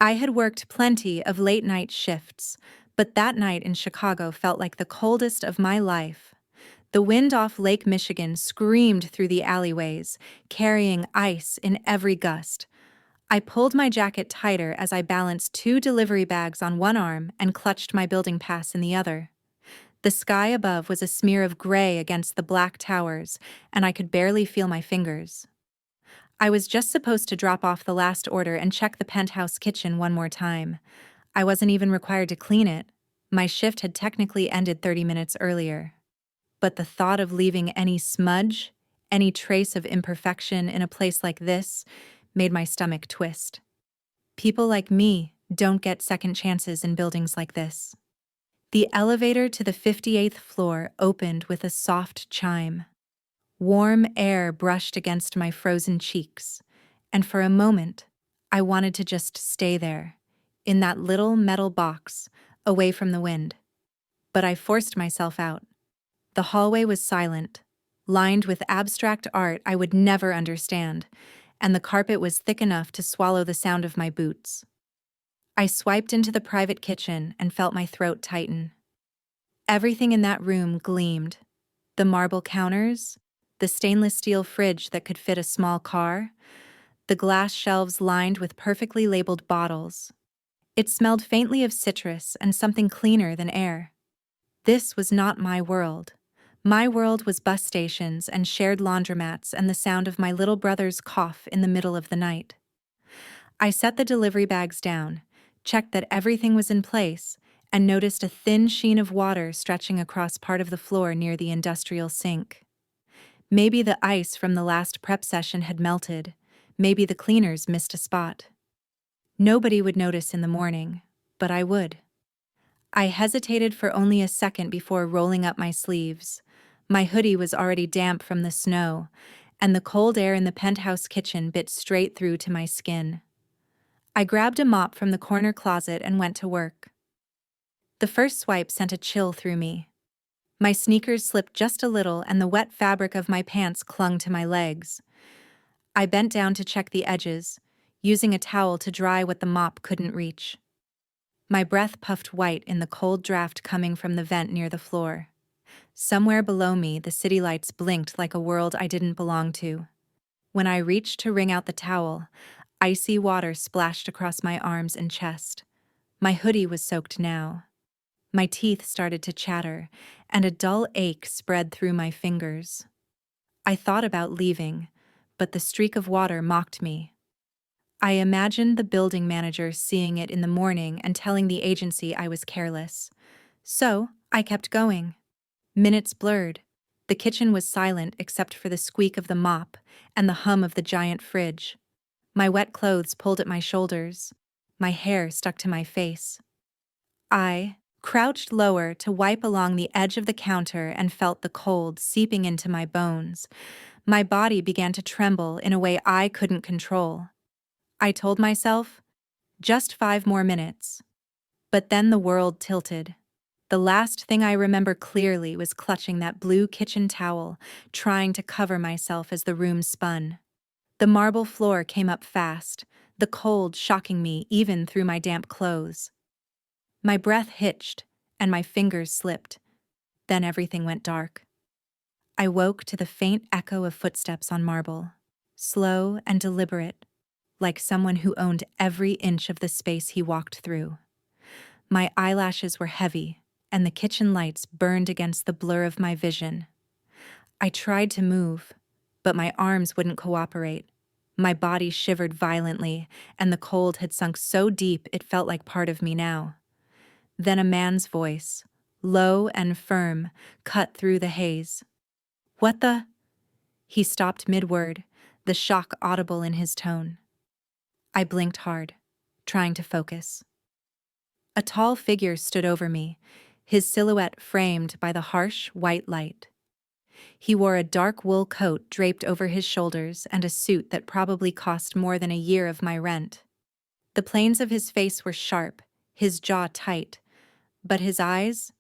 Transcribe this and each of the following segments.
I had worked plenty of late-night shifts, but that night in Chicago felt like the coldest of my life. The wind off Lake Michigan screamed through the alleyways, carrying ice in every gust. I pulled my jacket tighter as I balanced two delivery bags on one arm and clutched my building pass in the other. The sky above was a smear of gray against the black towers, and I could barely feel my fingers. I was just supposed to drop off the last order and check the penthouse kitchen one more time. I wasn't even required to clean it. My shift had technically ended 30 minutes earlier. But the thought of leaving any smudge, any trace of imperfection in a place like this, made my stomach twist. People like me don't get second chances in buildings like this. The elevator to the 58th floor opened with a soft chime. Warm air brushed against my frozen cheeks, and for a moment, I wanted to just stay there, in that little metal box, away from the wind. But I forced myself out. The hallway was silent, lined with abstract art I would never understand, and the carpet was thick enough to swallow the sound of my boots. I swiped into the private kitchen and felt my throat tighten. Everything in that room gleamed. The marble counters, the stainless steel fridge that could fit a small car, the glass shelves lined with perfectly labeled bottles. It smelled faintly of citrus and something cleaner than air. This was not my world. My world was bus stations and shared laundromats and the sound of my little brother's cough in the middle of the night. I set the delivery bags down, checked that everything was in place, and noticed a thin sheen of water stretching across part of the floor near the industrial sink. Maybe the ice from the last prep session had melted. Maybe the cleaners missed a spot. Nobody would notice in the morning, but I would. I hesitated for only a second before rolling up my sleeves. My hoodie was already damp from the snow, and the cold air in the penthouse kitchen bit straight through to my skin. I grabbed a mop from the corner closet and went to work. The first swipe sent a chill through me. My sneakers slipped just a little and the wet fabric of my pants clung to my legs. I bent down to check the edges, using a towel to dry what the mop couldn't reach. My breath puffed white in the cold draft coming from the vent near the floor. Somewhere below me, the city lights blinked like a world I didn't belong to. When I reached to wring out the towel, icy water splashed across my arms and chest. My hoodie was soaked now. My teeth started to chatter, and a dull ache spread through my fingers. I thought about leaving, but the streak of water mocked me. I imagined the building manager seeing it in the morning and telling the agency I was careless. So, I kept going. Minutes blurred. The kitchen was silent except for the squeak of the mop and the hum of the giant fridge. My wet clothes pulled at my shoulders. My hair stuck to my face. I crouched lower to wipe along the edge of the counter and felt the cold seeping into my bones. My body began to tremble in a way I couldn't control. I told myself, just 5 more minutes. But then the world tilted. The last thing I remember clearly was clutching that blue kitchen towel, trying to cover myself as the room spun. The marble floor came up fast, the cold shocking me even through my damp clothes. My breath hitched, and my fingers slipped. Then everything went dark. I woke to the faint echo of footsteps on marble, slow and deliberate, like someone who owned every inch of the space he walked through. My eyelashes were heavy, and the kitchen lights burned against the blur of my vision. I tried to move, but my arms wouldn't cooperate. My body shivered violently, and the cold had sunk so deep it felt like part of me now. Then a man's voice, low and firm, cut through the haze. "What the?" He stopped mid-word, the shock audible in his tone. I blinked hard, trying to focus. A tall figure stood over me, his silhouette framed by the harsh, white light. He wore a dark wool coat draped over his shoulders and a suit that probably cost more than a year of my rent. The planes of his face were sharp, his jaw tight, but his eyes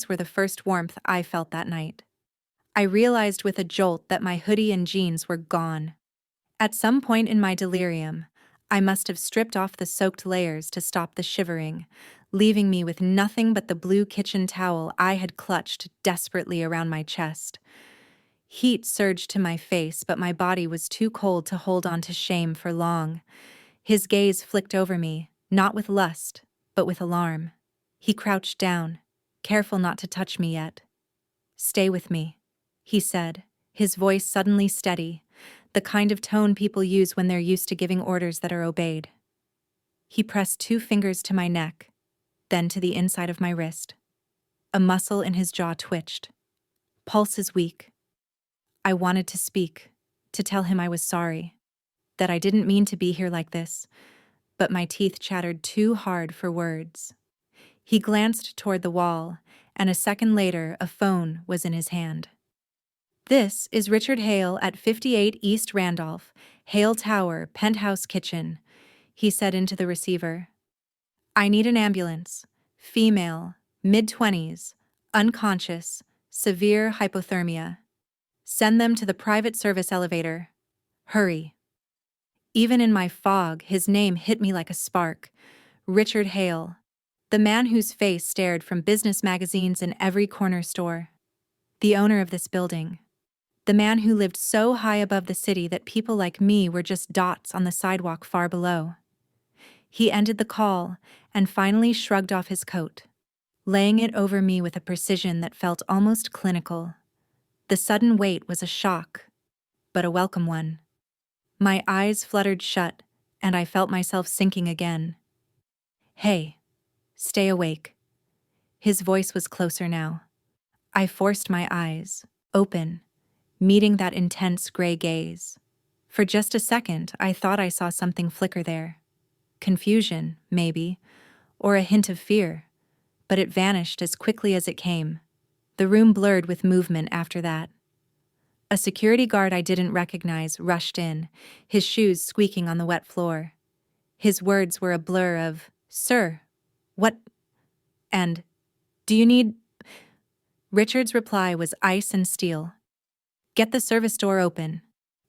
were the first warmth I felt that night. I realized with a jolt that my hoodie and jeans were gone. At some point in my delirium, I must have stripped off the soaked layers to stop the shivering, leaving me with nothing but the blue kitchen towel I had clutched desperately around my chest. Heat surged to my face, but my body was too cold to hold on to shame for long. His gaze flicked over me, not with lust, but with alarm. He crouched down, careful not to touch me yet. "Stay with me," he said, his voice suddenly steady, the kind of tone people use when they're used to giving orders that are obeyed. He pressed 2 fingers to my neck, then to the inside of my wrist. A muscle in his jaw twitched. Pulse is weak. I wanted to speak, to tell him I was sorry, that I didn't mean to be here like this, but my teeth chattered too hard for words. He glanced toward the wall, and a second later a phone was in his hand. "This is Richard Hale at 58 East Randolph, Hale Tower, Penthouse Kitchen," he said into the receiver. "I need an ambulance. Female, mid-20s, unconscious, severe hypothermia. Send them to the private service elevator. Hurry." Even in my fog, his name hit me like a spark. Richard Hale, the man whose face stared from business magazines in every corner store. The owner of this building. The man who lived so high above the city that people like me were just dots on the sidewalk far below. He ended the call and finally shrugged off his coat, laying it over me with a precision that felt almost clinical. The sudden weight was a shock, but a welcome one. My eyes fluttered shut, and I felt myself sinking again. "Hey, stay awake." His voice was closer now. I forced my eyes, open, meeting that intense gray gaze. For just a second, I thought I saw something flicker there. Confusion, maybe, or a hint of fear, but it vanished as quickly as it came. The room blurred with movement after that. A security guard I didn't recognize rushed in, his shoes squeaking on the wet floor. His words were a blur of, "Sir, what?" and, "Do you need—" Richard's reply was ice and steel. "Get the service door open.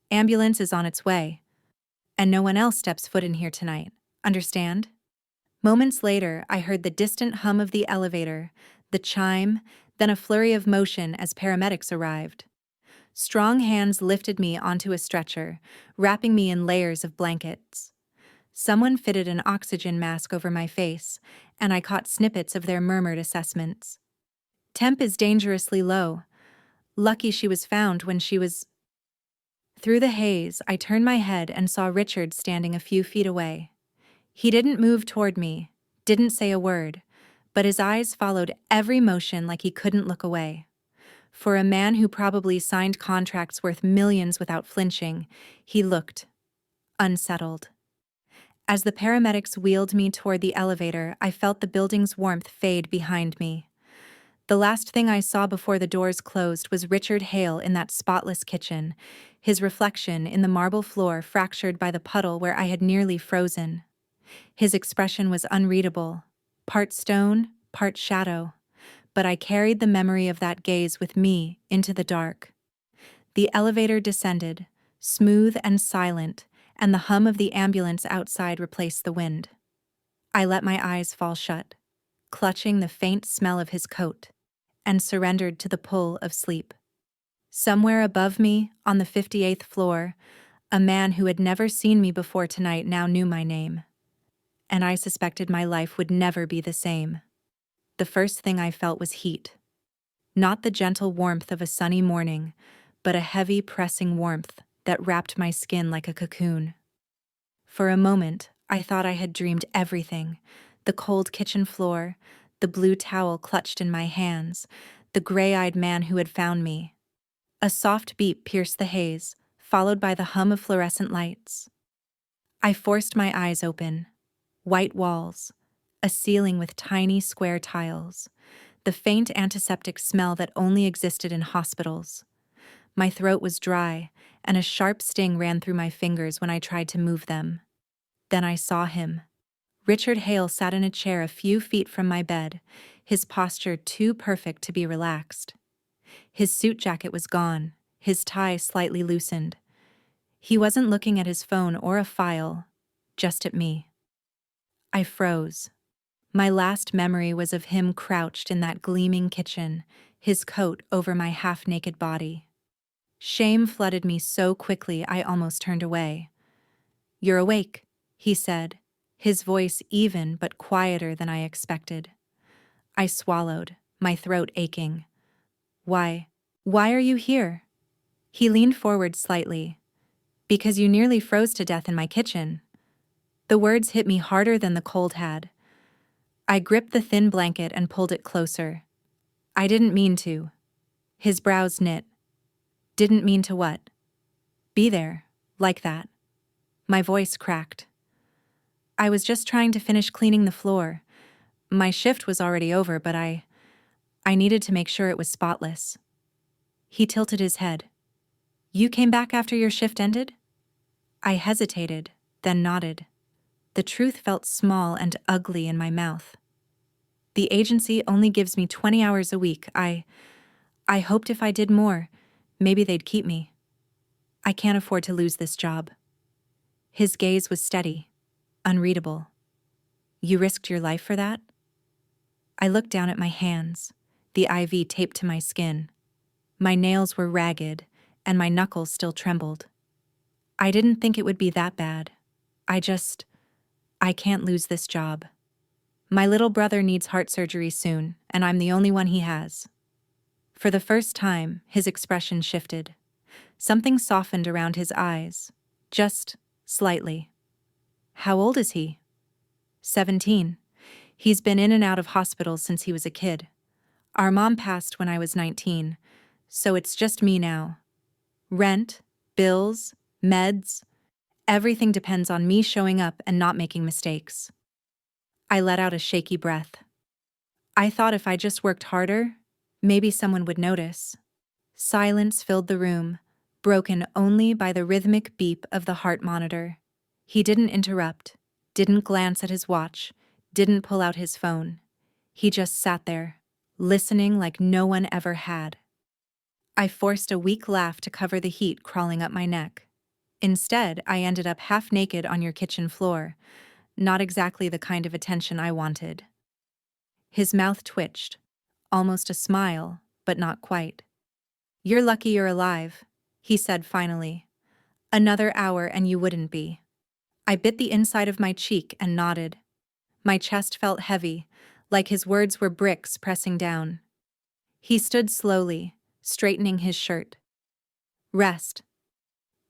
Ambulance is on its way. And no one else steps foot in here tonight. Understand?" Moments later, I heard the distant hum of the elevator, the chime, then a flurry of motion as paramedics arrived. Strong hands lifted me onto a stretcher, wrapping me in layers of blankets. Someone fitted an oxygen mask over my face, and I caught snippets of their murmured assessments. "Temp is dangerously low. Lucky she was found when she was—" Through the haze, I turned my head and saw Richard standing a few feet away. He didn't move toward me, didn't say a word, but his eyes followed every motion like he couldn't look away. For a man who probably signed contracts worth millions without flinching, he looked unsettled. As the paramedics wheeled me toward the elevator, I felt the building's warmth fade behind me. The last thing I saw before the doors closed was Richard Hale in that spotless kitchen, his reflection in the marble floor fractured by the puddle where I had nearly frozen. His expression was unreadable, part stone, part shadow, but I carried the memory of that gaze with me into the dark. The elevator descended, smooth and silent, and the hum of the ambulance outside replaced the wind. I let my eyes fall shut, clutching the faint smell of his coat, and surrendered to the pull of sleep. Somewhere above me, on the 58th floor, a man who had never seen me before tonight now knew my name. And I suspected my life would never be the same. The first thing I felt was heat. Not the gentle warmth of a sunny morning, but a heavy, pressing warmth that wrapped my skin like a cocoon. For a moment, I thought I had dreamed everything: the cold kitchen floor, the blue towel clutched in my hands, the gray-eyed man who had found me. A soft beep pierced the haze, followed by the hum of fluorescent lights. I forced my eyes open. White walls, a ceiling with tiny square tiles, the faint antiseptic smell that only existed in hospitals. My throat was dry, and a sharp sting ran through my fingers when I tried to move them. Then I saw him. Richard Hale sat in a chair a few feet from my bed, his posture too perfect to be relaxed. His suit jacket was gone, his tie slightly loosened. He wasn't looking at his phone or a file, just at me. I froze. My last memory was of him crouched in that gleaming kitchen, his coat over my half-naked body. Shame flooded me so quickly I almost turned away. "You're awake," he said, his voice even but quieter than I expected. I swallowed, my throat aching. "Why? Why are you here?" He leaned forward slightly. "Because you nearly froze to death in my kitchen." The words hit me harder than the cold had. I gripped the thin blanket and pulled it closer. "I didn't mean to." His brows knit. "Didn't mean to what?" "Be there, like that." My voice cracked. "I was just trying to finish cleaning the floor. My shift was already over, but I needed to make sure it was spotless." He tilted his head. "You came back after your shift ended?" I hesitated, then nodded. The truth felt small and ugly in my mouth. "The agency only gives me 20 hours a week. I hoped if I did more, maybe they'd keep me. I can't afford to lose this job." His gaze was steady, unreadable. "You risked your life for that?" I looked down at my hands, the IV taped to my skin. My nails were ragged, and my knuckles still trembled. "I didn't think it would be that bad. I can't lose this job. My little brother needs heart surgery soon, and I'm the only one he has." For the first time, his expression shifted. Something softened around his eyes, just slightly. "How old is he?" 17. He's been in and out of hospitals since he was a kid. Our mom passed when I was 19, so it's just me now. Rent, bills, meds, everything depends on me showing up and not making mistakes." I let out a shaky breath. I thought if I just worked harder, maybe someone would notice. Silence filled the room, broken only by the rhythmic beep of the heart monitor. He didn't interrupt, didn't glance at his watch, didn't pull out his phone. He just sat there, listening like no one ever had. I forced a weak laugh to cover the heat crawling up my neck. "Instead, I ended up half naked on your kitchen floor. Not exactly the kind of attention I wanted." His mouth twitched, almost a smile, but not quite. "You're lucky you're alive," he said finally. "Another hour and you wouldn't be." I bit the inside of my cheek and nodded. My chest felt heavy, like his words were bricks pressing down. He stood slowly, straightening his shirt. "Rest.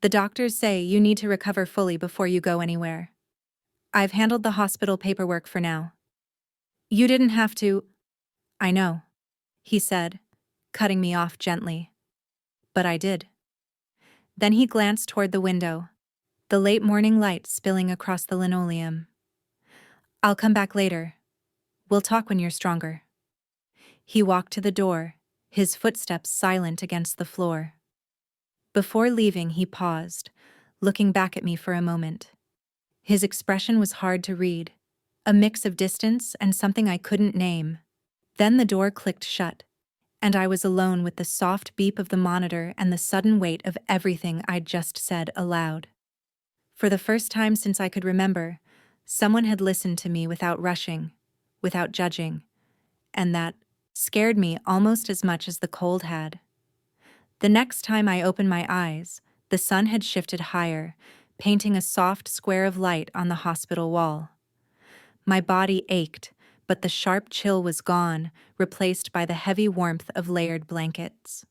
The doctors say you need to recover fully before you go anywhere. I've handled the hospital paperwork for now." "You didn't have to." "I know," he said, cutting me off gently. "But I did." Then he glanced toward the window, the late morning light spilling across the linoleum. "I'll come back later. We'll talk when you're stronger." He walked to the door, his footsteps silent against the floor. Before leaving, he paused, looking back at me for a moment. His expression was hard to read, a mix of distance and something I couldn't name. Then the door clicked shut, and I was alone with the soft beep of the monitor and the sudden weight of everything I'd just said aloud. For the first time since I could remember, someone had listened to me without rushing, without judging, and that scared me almost as much as the cold had. The next time I opened my eyes, the sun had shifted higher, painting a soft square of light on the hospital wall. My body ached, but the sharp chill was gone, replaced by the heavy warmth of layered blankets.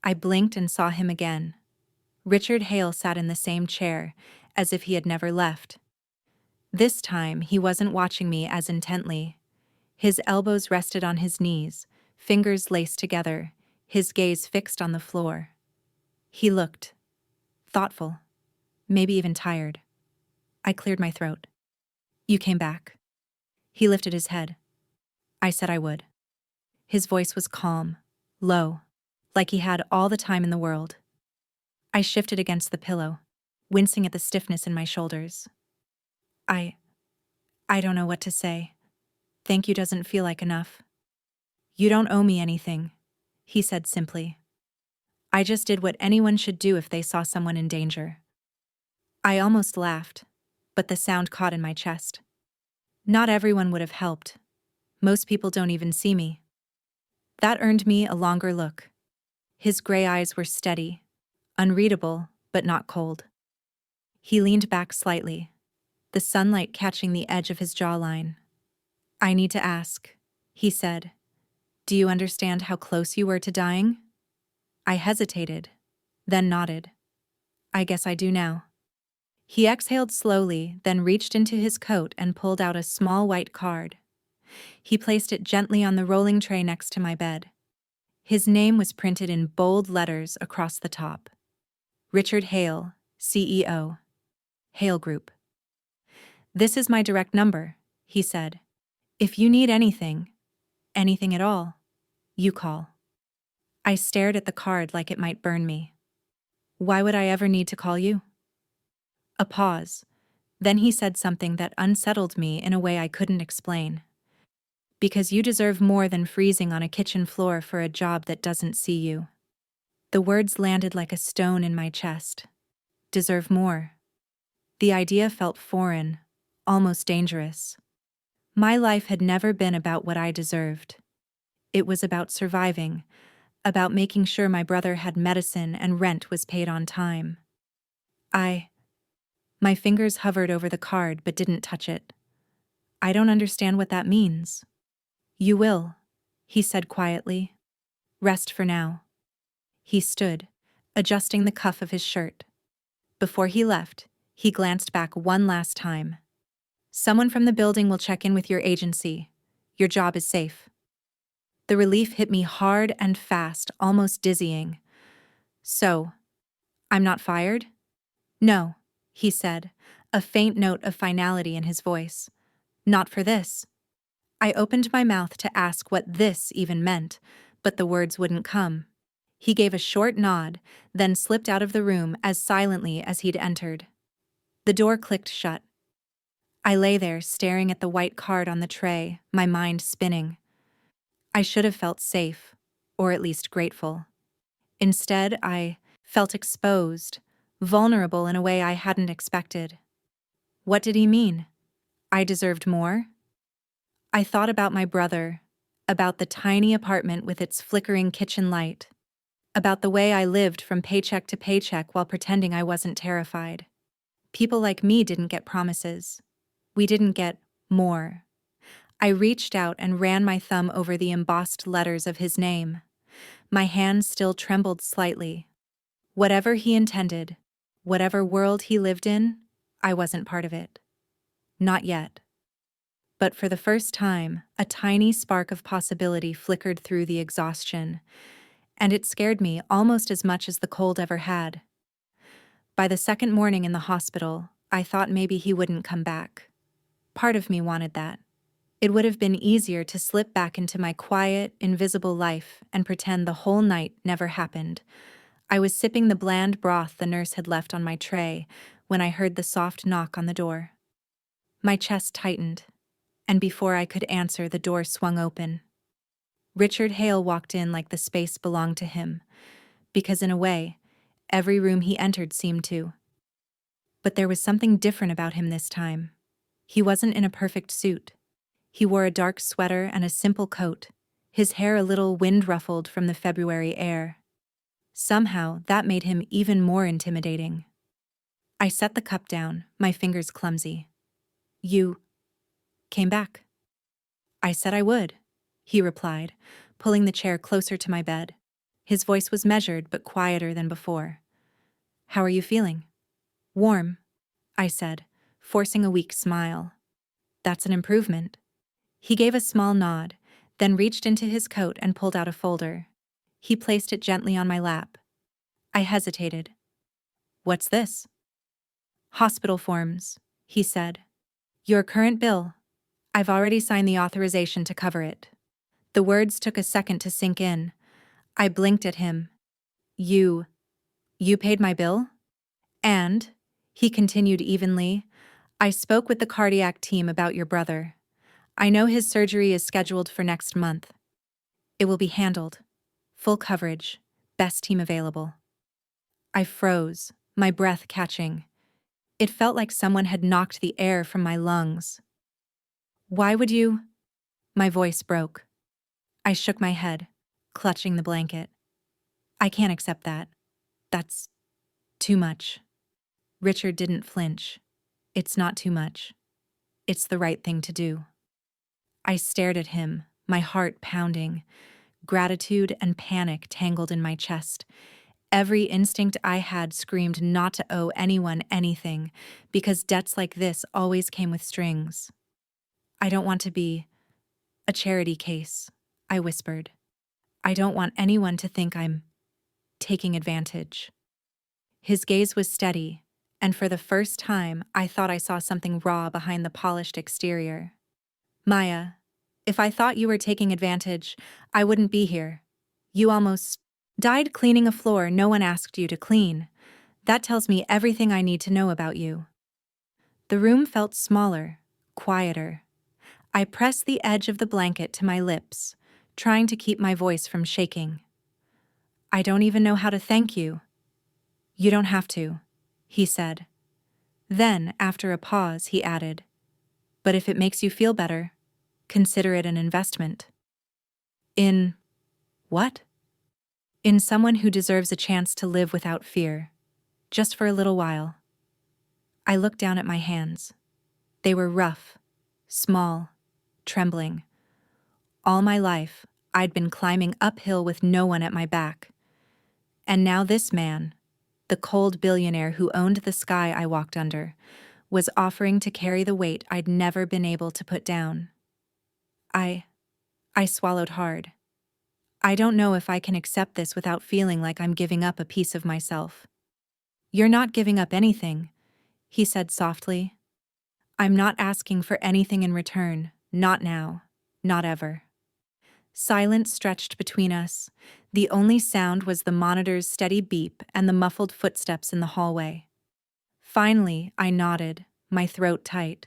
I blinked and saw him again. Richard Hale sat in the same chair, as if he had never left. This time, he wasn't watching me as intently. His elbows rested on his knees, fingers laced together, his gaze fixed on the floor. He looked thoughtful, maybe even tired. I cleared my throat. "You came back." He lifted his head. "I said I would." His voice was calm, low, like he had all the time in the world. I shifted against the pillow, wincing at the stiffness in my shoulders. I don't know what to say. Thank you doesn't feel like enough." "You don't owe me anything," he said simply. "I just did what anyone should do if they saw someone in danger." I almost laughed. but the sound caught in my chest. Not everyone would have helped. Most people don't even see me. That earned me a longer look. His gray eyes were steady, unreadable, but not cold. He leaned back slightly, the sunlight catching the edge of his jawline. "I need to ask," he said. "Do you understand how close you were to dying?" I hesitated, then nodded. "I guess I do now." He exhaled slowly, then reached into his coat and pulled out a small white card. He placed it gently on the rolling tray next to my bed. His name was printed in bold letters across the top. Richard Hale, CEO. Hale Group. "This is my direct number," he said. "If you need anything at all, you call." I stared at the card like it might burn me. "Why would I ever need to call you?" A pause. Then he said something that unsettled me in a way I couldn't explain. "Because you deserve more than freezing on a kitchen floor for a job that doesn't see you." The words landed like a stone in my chest. Deserve more. The idea felt foreign, almost dangerous. My life had never been about what I deserved. It was about surviving, about making sure my brother had medicine and rent was paid on time. My fingers hovered over the card but didn't touch it. "I don't understand what that means." "You will," he said quietly. "Rest for now." He stood, adjusting the cuff of his shirt. Before he left, he glanced back one last time. "Someone from the building will check in with your agency. Your job is safe." The relief hit me hard and fast, almost dizzying. "So, I'm not fired?" "No," he said, a faint note of finality in his voice. "Not for this." I opened my mouth to ask what this even meant, but the words wouldn't come. He gave a short nod, then slipped out of the room as silently as he'd entered. The door clicked shut. I lay there staring at the white card on the tray, my mind spinning. I should have felt safe, or at least grateful. Instead, I felt exposed, vulnerable in a way I hadn't expected. What did he mean? I deserved more? I thought about my brother, about the tiny apartment with its flickering kitchen light, about the way I lived from paycheck to paycheck while pretending I wasn't terrified. People like me didn't get promises. We didn't get more. I reached out and ran my thumb over the embossed letters of his name. My hand still trembled slightly. Whatever he intended, whatever world he lived in, I wasn't part of it. Not yet. But for the first time, a tiny spark of possibility flickered through the exhaustion, and it scared me almost as much as the cold ever had. By the second morning in the hospital, I thought maybe he wouldn't come back. Part of me wanted that. It would have been easier to slip back into my quiet, invisible life and pretend the whole night never happened. I was sipping the bland broth the nurse had left on my tray when I heard the soft knock on the door. My chest tightened, and before I could answer, the door swung open. Richard Hale walked in like the space belonged to him, because in a way, every room he entered seemed to. But there was something different about him this time. He wasn't in a perfect suit. He wore a dark sweater and a simple coat, his hair a little wind-ruffled from the February air. Somehow, that made him even more intimidating. I set the cup down, my fingers clumsy. "You came back." "I said I would," he replied, pulling the chair closer to my bed. His voice was measured but quieter than before. "How are you feeling?" "Warm," I said, forcing a weak smile. "That's an improvement." He gave a small nod, then reached into his coat and pulled out a folder. He placed it gently on my lap. I hesitated. "What's this?" "Hospital forms," he said. "Your current bill. I've already signed the authorization to cover it." The words took a second to sink in. I blinked at him. You paid my bill?" "And," he continued evenly, "I spoke with the cardiac team about your brother. I know his surgery is scheduled for next month. It will be handled. Full coverage. Best team available." I froze, my breath catching. It felt like someone had knocked the air from my lungs. Why would you? My voice broke. I shook my head, clutching the blanket. I can't accept that. That's too much. Richard didn't flinch. It's not too much. It's the right thing to do. I stared at him, my heart pounding, gratitude and panic tangled in my chest. Every instinct I had screamed not to owe anyone anything, because debts like this always came with strings. I don't want to be a charity case, I whispered. I don't want anyone to think I'm taking advantage. His gaze was steady, and for the first time, I thought I saw something raw behind the polished exterior. Maya, if I thought you were taking advantage, I wouldn't be here. You almost died cleaning a floor no one asked you to clean. That tells me everything I need to know about you. The room felt smaller, quieter. I pressed the edge of the blanket to my lips, trying to keep my voice from shaking. I don't even know how to thank you. You don't have to, he said. Then, after a pause, he added, but if it makes you feel better, consider it an investment. In what? In someone who deserves a chance to live without fear, just for a little while. I looked down at my hands. They were rough, small, trembling. All my life, I'd been climbing uphill with no one at my back. And now this man, the cold billionaire who owned the sky I walked under, was offering to carry the weight I'd never been able to put down. I swallowed hard. I don't know if I can accept this without feeling like I'm giving up a piece of myself. You're not giving up anything, he said softly. I'm not asking for anything in return, not now, not ever. Silence stretched between us. The only sound was the monitor's steady beep and the muffled footsteps in the hallway. Finally, I nodded, my throat tight.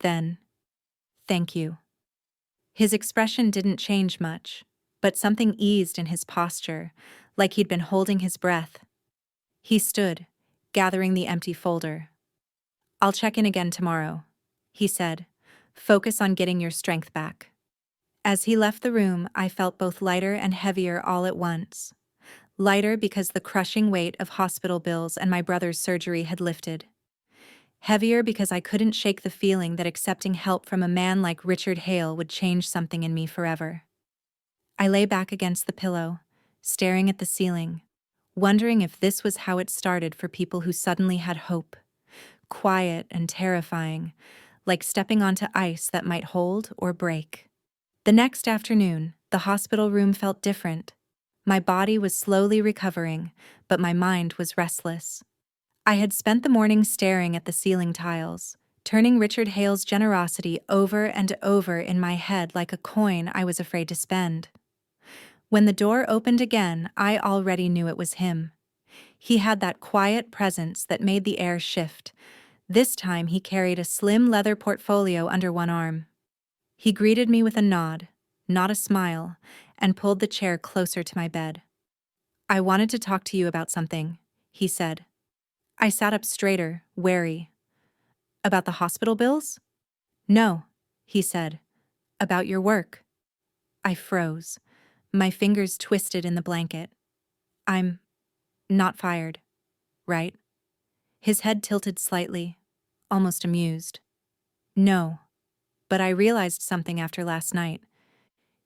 Then, thank you. His expression didn't change much, but something eased in his posture, like he'd been holding his breath. He stood, gathering the empty folder. I'll check in again tomorrow, he said. Focus on getting your strength back. As he left the room, I felt both lighter and heavier all at once. Lighter because the crushing weight of hospital bills and my brother's surgery had lifted. Heavier because I couldn't shake the feeling that accepting help from a man like Richard Hale would change something in me forever. I lay back against the pillow, staring at the ceiling, wondering if this was how it started for people who suddenly had hope. Quiet and terrifying, like stepping onto ice that might hold or break. The next afternoon, the hospital room felt different. My body was slowly recovering, but my mind was restless. I had spent the morning staring at the ceiling tiles, turning Richard Hale's generosity over and over in my head like a coin I was afraid to spend. When the door opened again, I already knew it was him. He had that quiet presence that made the air shift. This time he carried a slim leather portfolio under one arm. He greeted me with a nod, not a smile, and pulled the chair closer to my bed. I wanted to talk to you about something, he said. I sat up straighter, wary. About the hospital bills? No, he said. About your work. I froze. My fingers twisted in the blanket. I'm not fired, right? His head tilted slightly, almost amused. No, but I realized something after last night.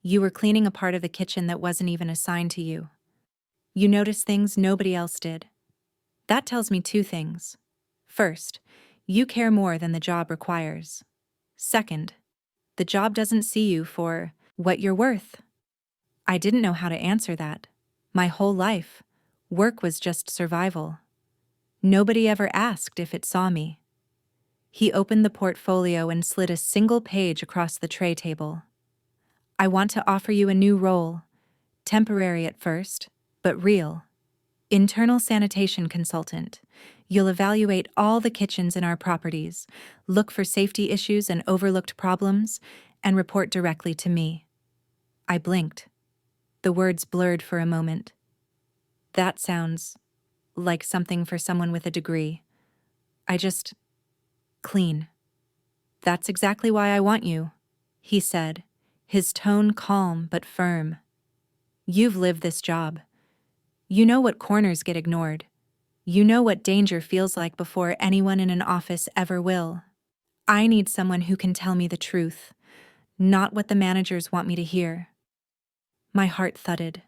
You were cleaning a part of the kitchen that wasn't even assigned to you. You noticed things nobody else did. That tells me two things. First, you care more than the job requires. Second, the job doesn't see you for what you're worth. I didn't know how to answer that. My whole life, work was just survival. Nobody ever asked if it saw me. He opened the portfolio and slid a single page across the tray table. I want to offer you a new role, temporary at first, but real. Internal sanitation consultant. You'll evaluate all the kitchens in our properties, look for safety issues and overlooked problems, and report directly to me. I blinked. The words blurred for a moment. That sounds like something for someone with a degree. I just clean. That's exactly why I want you, he said, his tone calm but firm. You've lived this job. You know what corners get ignored. You know what danger feels like before anyone in an office ever will. I need someone who can tell me the truth, not what the managers want me to hear. My heart thudded.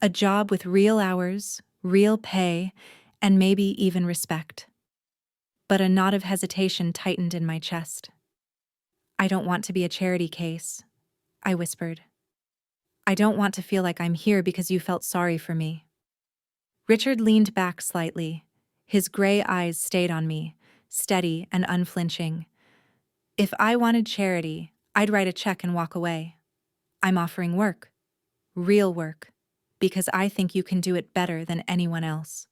A job with real hours, real pay, and maybe even respect. But a knot of hesitation tightened in my chest. I don't want to be a charity case, I whispered. I don't want to feel like I'm here because you felt sorry for me. Richard leaned back slightly. His gray eyes stayed on me, steady and unflinching. If I wanted charity, I'd write a check and walk away. I'm offering work. Real work. Because I think you can do it better than anyone else.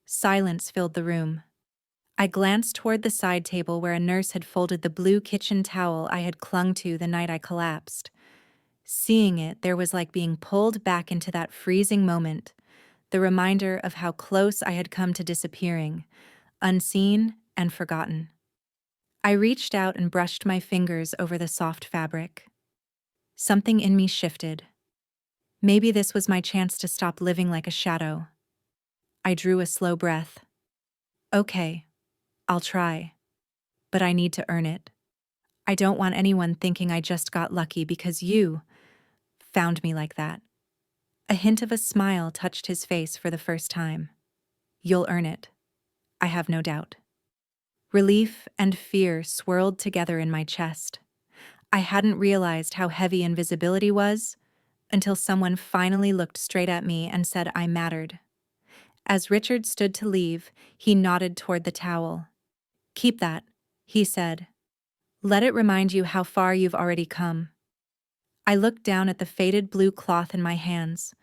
Silence filled the room. I glanced toward the side table where a nurse had folded the blue kitchen towel I had clung to the night I collapsed. Seeing it, there was like being pulled back into that freezing moment, the reminder of how close I had come to disappearing, unseen and forgotten. I reached out and brushed my fingers over the soft fabric. Something in me shifted. Maybe this was my chance to stop living like a shadow. I drew a slow breath. Okay, I'll try. But I need to earn it. I don't want anyone thinking I just got lucky because you found me like that. A hint of a smile touched his face for the first time. You'll earn it. I have no doubt. Relief and fear swirled together in my chest. I hadn't realized how heavy invisibility was until someone finally looked straight at me and said I mattered. As Richard stood to leave, he nodded toward the towel. Keep that, he said. Let it remind you how far you've already come. I looked down at the faded blue cloth in my hands.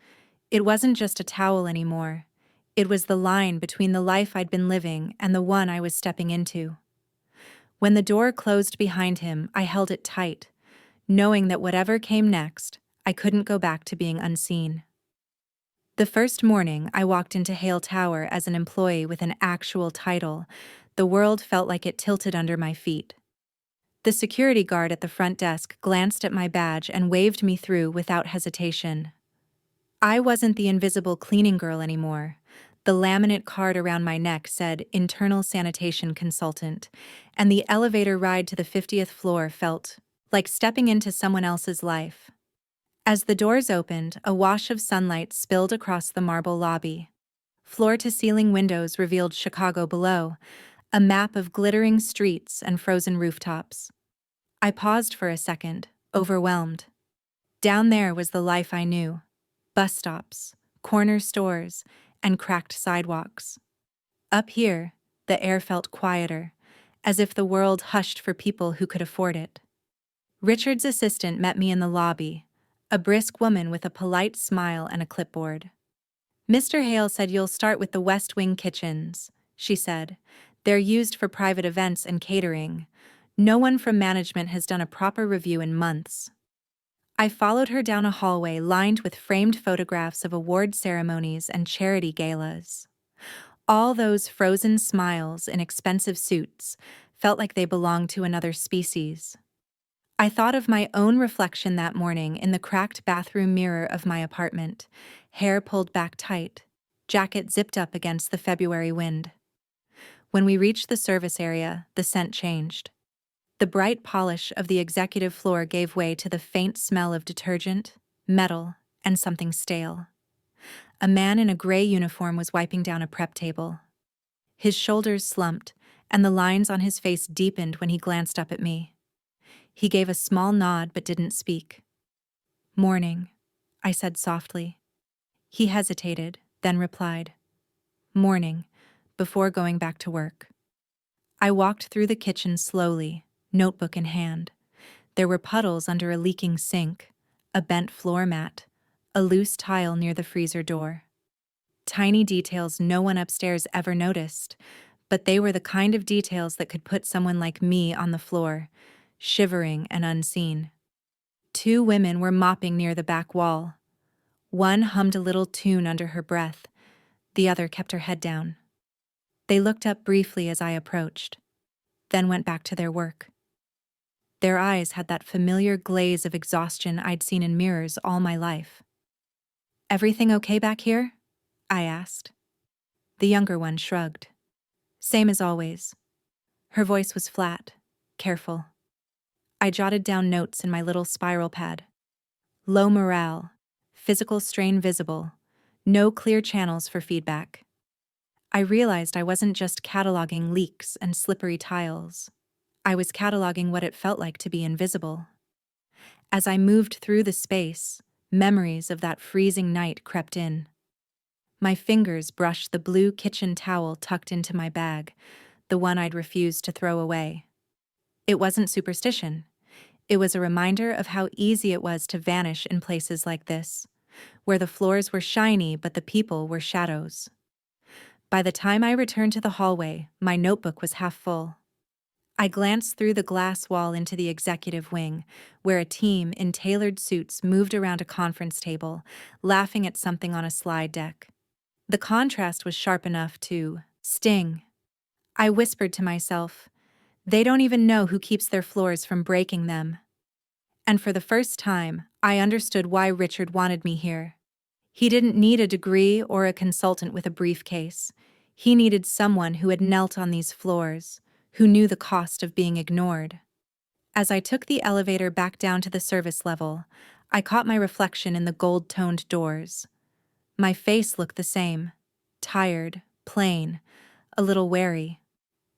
It wasn't just a towel anymore. It was the line between the life I'd been living and the one I was stepping into. When the door closed behind him, I held it tight, knowing that whatever came next, I couldn't go back to being unseen. The first morning I walked into Hale Tower as an employee with an actual title, the world felt like it tilted under my feet. The security guard at the front desk glanced at my badge and waved me through without hesitation. I wasn't the invisible cleaning girl anymore. The laminate card around my neck said Internal Sanitation Consultant, and the elevator ride to the 50th floor felt like stepping into someone else's life. As the doors opened, a wash of sunlight spilled across the marble lobby. Floor-to-ceiling windows revealed Chicago below, a map of glittering streets and frozen rooftops. I paused for a second, overwhelmed. Down there was the life I knew. Bus stops, corner stores, and cracked sidewalks. Up here, the air felt quieter, as if the world hushed for people who could afford it. Richard's assistant met me in the lobby, a brisk woman with a polite smile and a clipboard. Mr. Hale said you'll start with the West Wing kitchens, she said. They're used for private events and catering. No one from management has done a proper review in months. I followed her down a hallway lined with framed photographs of award ceremonies and charity galas. All those frozen smiles in expensive suits felt like they belonged to another species. I thought of my own reflection that morning in the cracked bathroom mirror of my apartment, hair pulled back tight, jacket zipped up against the February wind. When we reached the service area, the scent changed. The bright polish of the executive floor gave way to the faint smell of detergent, metal, and something stale. A man in a gray uniform was wiping down a prep table. His shoulders slumped, and the lines on his face deepened when he glanced up at me. He gave a small nod but didn't speak. "Morning," I said softly. He hesitated, then replied, "Morning," before going back to work. I walked through the kitchen slowly, notebook in hand. There were puddles under a leaking sink, a bent floor mat, a loose tile near the freezer door. Tiny details no one upstairs ever noticed, but they were the kind of details that could put someone like me on the floor, shivering and unseen. Two women were mopping near the back wall. One hummed a little tune under her breath, the other kept her head down. They looked up briefly as I approached, then went back to their work. Their eyes had that familiar glaze of exhaustion I'd seen in mirrors all my life. "Everything okay back here?" I asked. The younger one shrugged. "Same as always." Her voice was flat, careful. I jotted down notes in my little spiral pad. Low morale, physical strain visible, no clear channels for feedback. I realized I wasn't just cataloging leaks and slippery tiles. I was cataloging what it felt like to be invisible. As I moved through the space, memories of that freezing night crept in. My fingers brushed the blue kitchen towel tucked into my bag, the one I'd refused to throw away. It wasn't superstition. It was a reminder of how easy it was to vanish in places like this, where the floors were shiny but the people were shadows. By the time I returned to the hallway, my notebook was half full. I glanced through the glass wall into the executive wing, where a team in tailored suits moved around a conference table, laughing at something on a slide deck. The contrast was sharp enough to sting. I whispered to myself, "They don't even know who keeps their floors from breaking them." And for the first time, I understood why Richard wanted me here. He didn't need a degree or a consultant with a briefcase. He needed someone who had knelt on these floors, who knew the cost of being ignored. As I took the elevator back down to the service level, I caught my reflection in the gold-toned doors. My face looked the same, tired, plain, a little wary.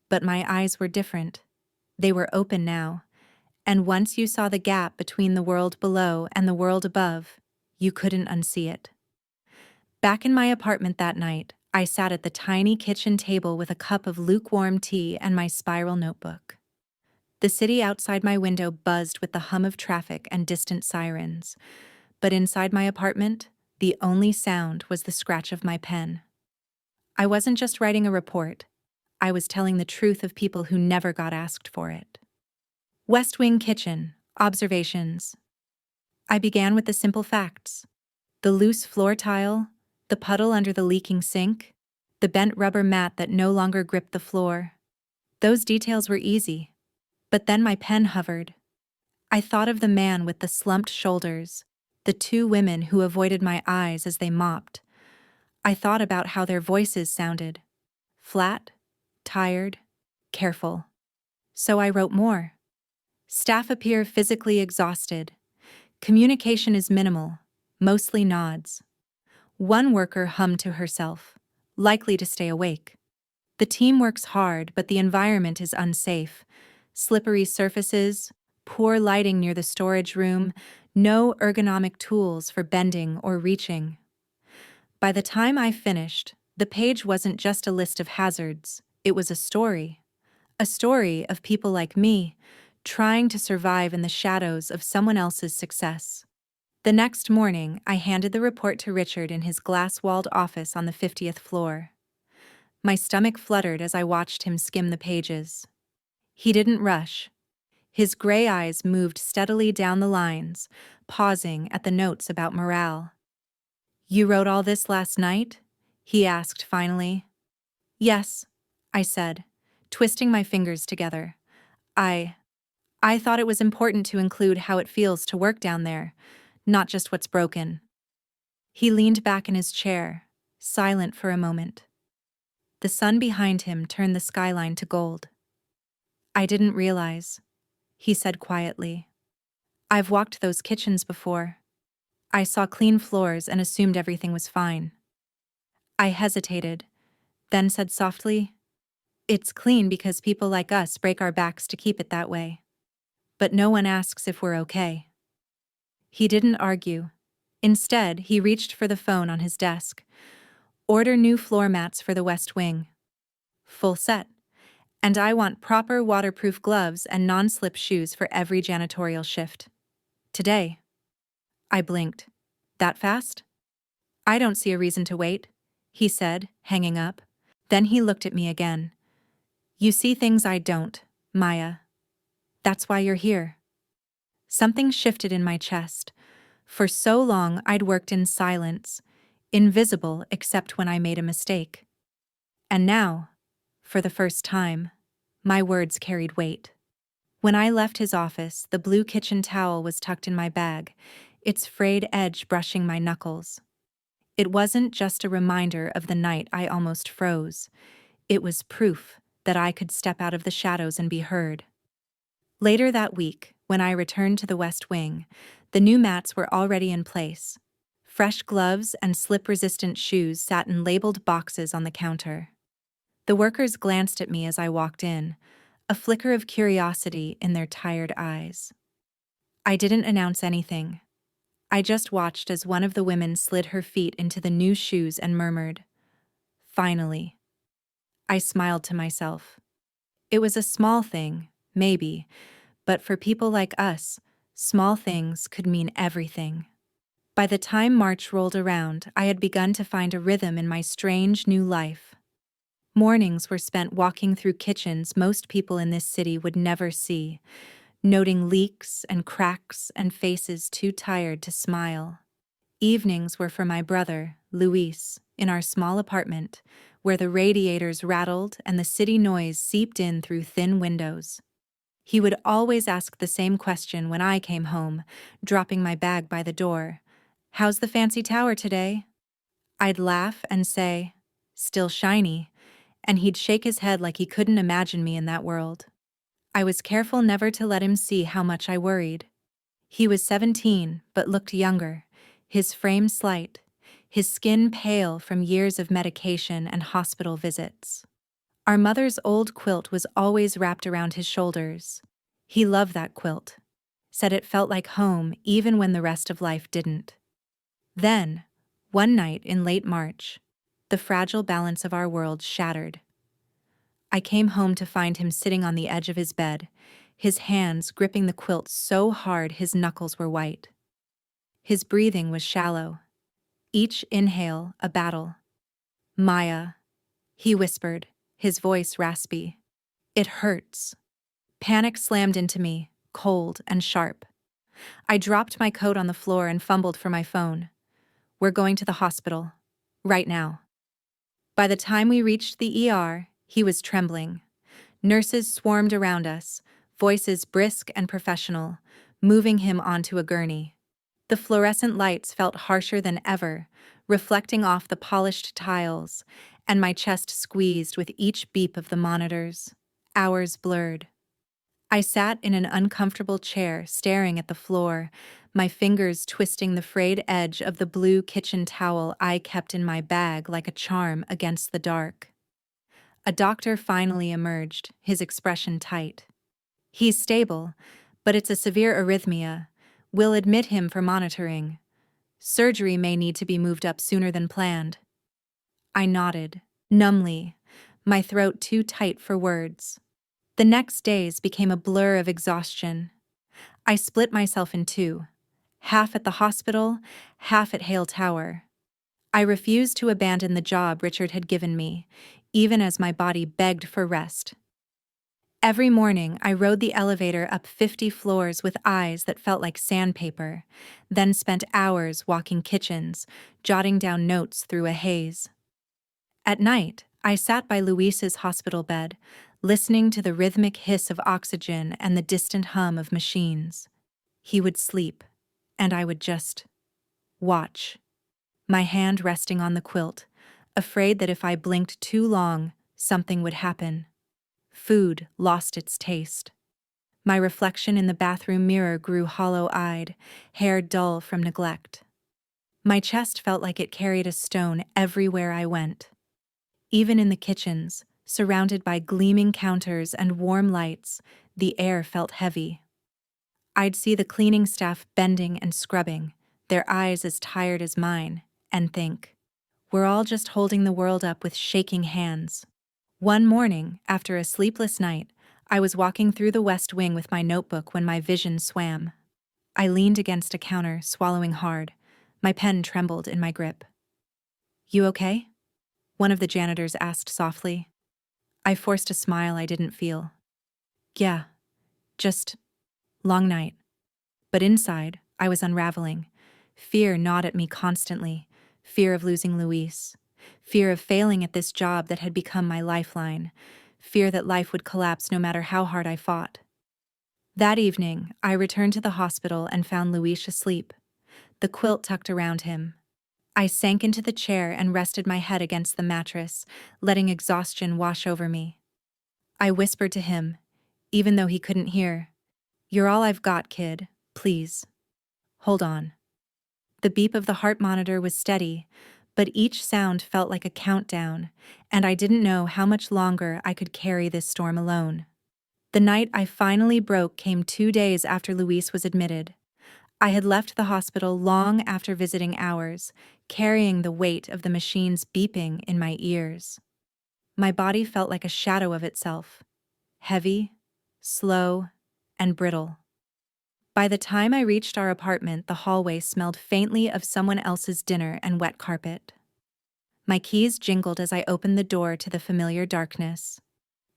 But my eyes were different. They were open now, and once you saw the gap between the world below and the world above, you couldn't unsee it. Back in my apartment that night, I sat at the tiny kitchen table with a cup of lukewarm tea and my spiral notebook. The city outside my window buzzed with the hum of traffic and distant sirens, but inside my apartment, the only sound was the scratch of my pen. I wasn't just writing a report. I was telling the truth of people who never got asked for it. West Wing Kitchen, Observations. I began with the simple facts. The loose floor tile, the puddle under the leaking sink, the bent rubber mat that no longer gripped the floor. Those details were easy. But then my pen hovered. I thought of the man with the slumped shoulders, the two women who avoided my eyes as they mopped. I thought about how their voices sounded. Flat, tired, careful. So I wrote more. Staff appear physically exhausted. Communication is minimal, mostly nods. One worker hummed to herself, likely to stay awake. The team works hard, but the environment is unsafe. Slippery surfaces, poor lighting near the storage room, no ergonomic tools for bending or reaching. By the time I finished, the page wasn't just a list of hazards, it was a story. A story of people like me, trying to survive in the shadows of someone else's success. The next morning, I handed the report to Richard in his glass-walled office on the 50th floor. My stomach fluttered as I watched him skim the pages. He didn't rush. His gray eyes moved steadily down the lines, pausing at the notes about morale. "You wrote all this last night?" he asked finally. "Yes," I said, twisting my fingers together. I thought it was important to include how it feels to work down there, not just what's broken." He leaned back in his chair, silent for a moment. The sun behind him turned the skyline to gold. "I didn't realize," he said quietly. "I've walked those kitchens before. I saw clean floors and assumed everything was fine." I hesitated, then said softly, "It's clean because people like us break our backs to keep it that way. But no one asks if we're okay." He didn't argue. Instead, he reached for the phone on his desk. "Order new floor mats for the West Wing. Full set. And I want proper waterproof gloves and non-slip shoes for every janitorial shift. Today." I blinked. "That fast?" "I don't see a reason to wait," he said, hanging up. Then he looked at me again. "You see things I don't, Maya. That's why you're here." Something shifted in my chest. For so long I'd worked in silence, invisible except when I made a mistake. And now, For the first time, my words carried weight. When I left his office, the blue kitchen towel was tucked in my bag, its frayed edge brushing my knuckles. It wasn't just a reminder of the night I almost froze. It was proof that I could step out of the shadows and be heard. Later that week, when I returned to the West Wing, the new mats were already in place. Fresh gloves and slip-resistant shoes sat in labeled boxes on the counter. The workers glanced at me as I walked in, a flicker of curiosity in their tired eyes. I didn't announce anything. I just watched as one of the women slid her feet into the new shoes and murmured, "Finally." I smiled to myself. It was a small thing, maybe, but for people like us, small things could mean everything. By the time March rolled around, I had begun to find a rhythm in my strange new life. Mornings were spent walking through kitchens most people in this city would never see, noting leaks and cracks and faces too tired to smile. Evenings were for my brother, Luis, in our small apartment, where the radiators rattled and the city noise seeped in through thin windows. He would always ask the same question when I came home, dropping my bag by the door. "How's the fancy tower today?" I'd laugh and say, "Still shiny," and he'd shake his head like he couldn't imagine me in that world. I was careful never to let him see how much I worried. He was 17, but looked younger, his frame slight, his skin pale from years of medication and hospital visits. Our mother's old quilt was always wrapped around his shoulders. He loved that quilt, said it felt like home even when the rest of life didn't. Then, one night in late March, the fragile balance of our world shattered. I came home to find him sitting on the edge of his bed, his hands gripping the quilt so hard his knuckles were white. His breathing was shallow, each inhale a battle. "Maya," he whispered, his voice raspy. "It hurts." Panic slammed into me, cold and sharp. I dropped my coat on the floor and fumbled for my phone. "We're going to the hospital. Right now." By the time we reached the ER, he was trembling. Nurses swarmed around us, voices brisk and professional, moving him onto a gurney. The fluorescent lights felt harsher than ever, reflecting off the polished tiles, and my chest squeezed with each beep of the monitors. Hours blurred. I sat in an uncomfortable chair, staring at the floor, my fingers twisting the frayed edge of the blue kitchen towel I kept in my bag like a charm against the dark. A doctor finally emerged, his expression tight. "He's stable, but it's a severe arrhythmia. We'll admit him for monitoring. Surgery may need to be moved up sooner than planned." I nodded, numbly, my throat too tight for words. The next days became a blur of exhaustion. I split myself in two, half at the hospital, half at Hale Tower. I refused to abandon the job Richard had given me, even as my body begged for rest. Every morning, I rode the elevator up 50 floors with eyes that felt like sandpaper, then spent hours walking kitchens, jotting down notes through a haze. At night, I sat by Luis's hospital bed, listening to the rhythmic hiss of oxygen and the distant hum of machines. He would sleep, and I would just watch, my hand resting on the quilt, afraid that if I blinked too long, something would happen. Food lost its taste. My reflection in the bathroom mirror grew hollow-eyed, hair dull from neglect. My chest felt like it carried a stone everywhere I went. Even in the kitchens, surrounded by gleaming counters and warm lights, the air felt heavy. I'd see the cleaning staff bending and scrubbing, their eyes as tired as mine, and think, we're all just holding the world up with shaking hands. One morning, after a sleepless night, I was walking through the West Wing with my notebook when my vision swam. I leaned against a counter, swallowing hard. My pen trembled in my grip. "You okay?" one of the janitors asked softly. I forced a smile I didn't feel. "Yeah, just long night." But inside, I was unraveling. Fear gnawed at me constantly. Fear of losing Luis. Fear of failing at this job that had become my lifeline. fear that life would collapse no matter how hard I fought. That evening, I returned to the hospital and found Luis asleep, the quilt tucked around him. I sank into the chair and rested my head against the mattress, letting exhaustion wash over me. I whispered to him, even though he couldn't hear, "You're all I've got, kid. Please. Hold on." The beep of the heart monitor was steady, but each sound felt like a countdown, and I didn't know how much longer I could carry this storm alone. The night I finally broke came 2 days after Luis was admitted. I had left the hospital long after visiting hours, carrying the weight of the machine's beeping in my ears. My body felt like a shadow of itself, heavy, slow, and brittle. By the time I reached our apartment, the hallway smelled faintly of someone else's dinner and wet carpet. My keys jingled as I opened the door to the familiar darkness.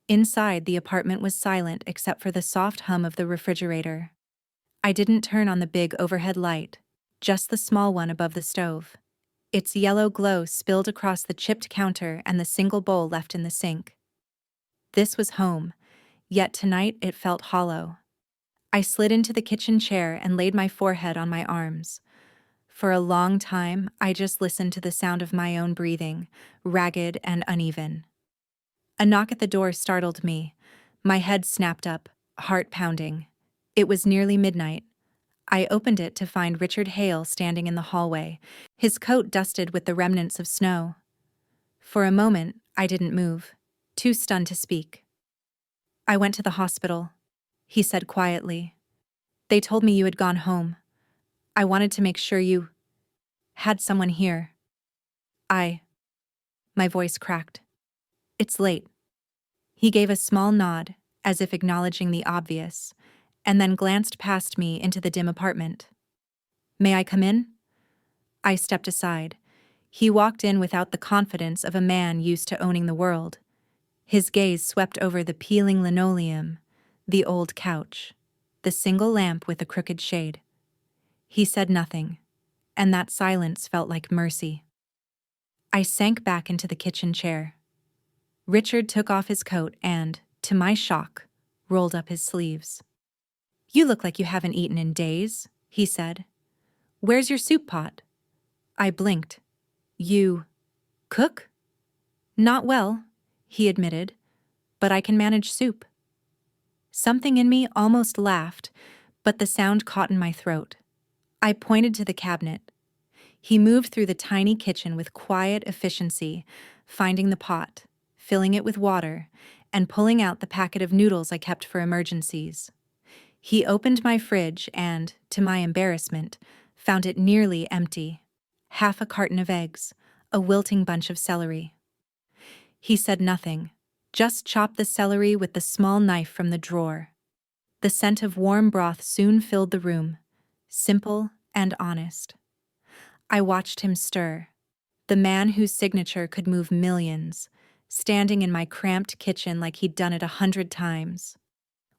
Inside, the apartment was silent except for the soft hum of the refrigerator. I didn't turn on the big overhead light, just the small one above the stove. Its yellow glow spilled across the chipped counter and the single bowl left in the sink. This was home, yet tonight it felt hollow. I slid into the kitchen chair and laid my forehead on my arms. For a long time, I just listened to the sound of my own breathing, ragged and uneven. A knock at the door startled me. My head snapped up, heart pounding. It was nearly midnight. I opened it to find Richard Hale standing in the hallway, his coat dusted with the remnants of snow. For a moment, I didn't move, too stunned to speak. "I went to the hospital," he said quietly. "They told me you had gone home. I wanted to make sure you had someone here." My voice cracked. "It's late." He gave a small nod, as if acknowledging the obvious, and then glanced past me into the dim apartment. "May I come in?" I stepped aside. He walked in without the confidence of a man used to owning the world. His gaze swept over the peeling linoleum, the old couch, the single lamp with a crooked shade. He said nothing, and that silence felt like mercy. I sank back into the kitchen chair. Richard took off his coat and, to my shock, rolled up his sleeves. "You look like you haven't eaten in days," he said. "Where's your soup pot?" I blinked. "You cook?" "Not well," he admitted, "but I can manage soup." Something in me almost laughed, but the sound caught in my throat. I pointed to the cabinet. He moved through the tiny kitchen with quiet efficiency, finding the pot, filling it with water, and pulling out the packet of noodles I kept for emergencies. He opened my fridge and, to my embarrassment, found it nearly empty. Half a carton of eggs, a wilting bunch of celery. He said nothing, just chopped the celery with the small knife from the drawer. The scent of warm broth soon filled the room, simple and honest. I watched him stir, the man whose signature could move millions, standing in my cramped kitchen like he'd done it 100 times.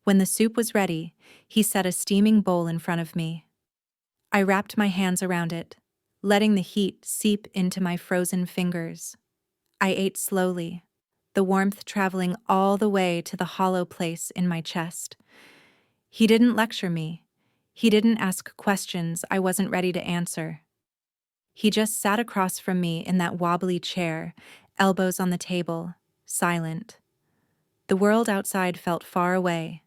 When the soup was ready, he set a steaming bowl in front of me. I wrapped my hands around it, letting the heat seep into my frozen fingers. I ate slowly, the warmth traveling all the way to the hollow place in my chest. He didn't lecture me. He didn't ask questions I wasn't ready to answer. He just sat across from me in that wobbly chair, elbows on the table, silent. The world outside felt far away.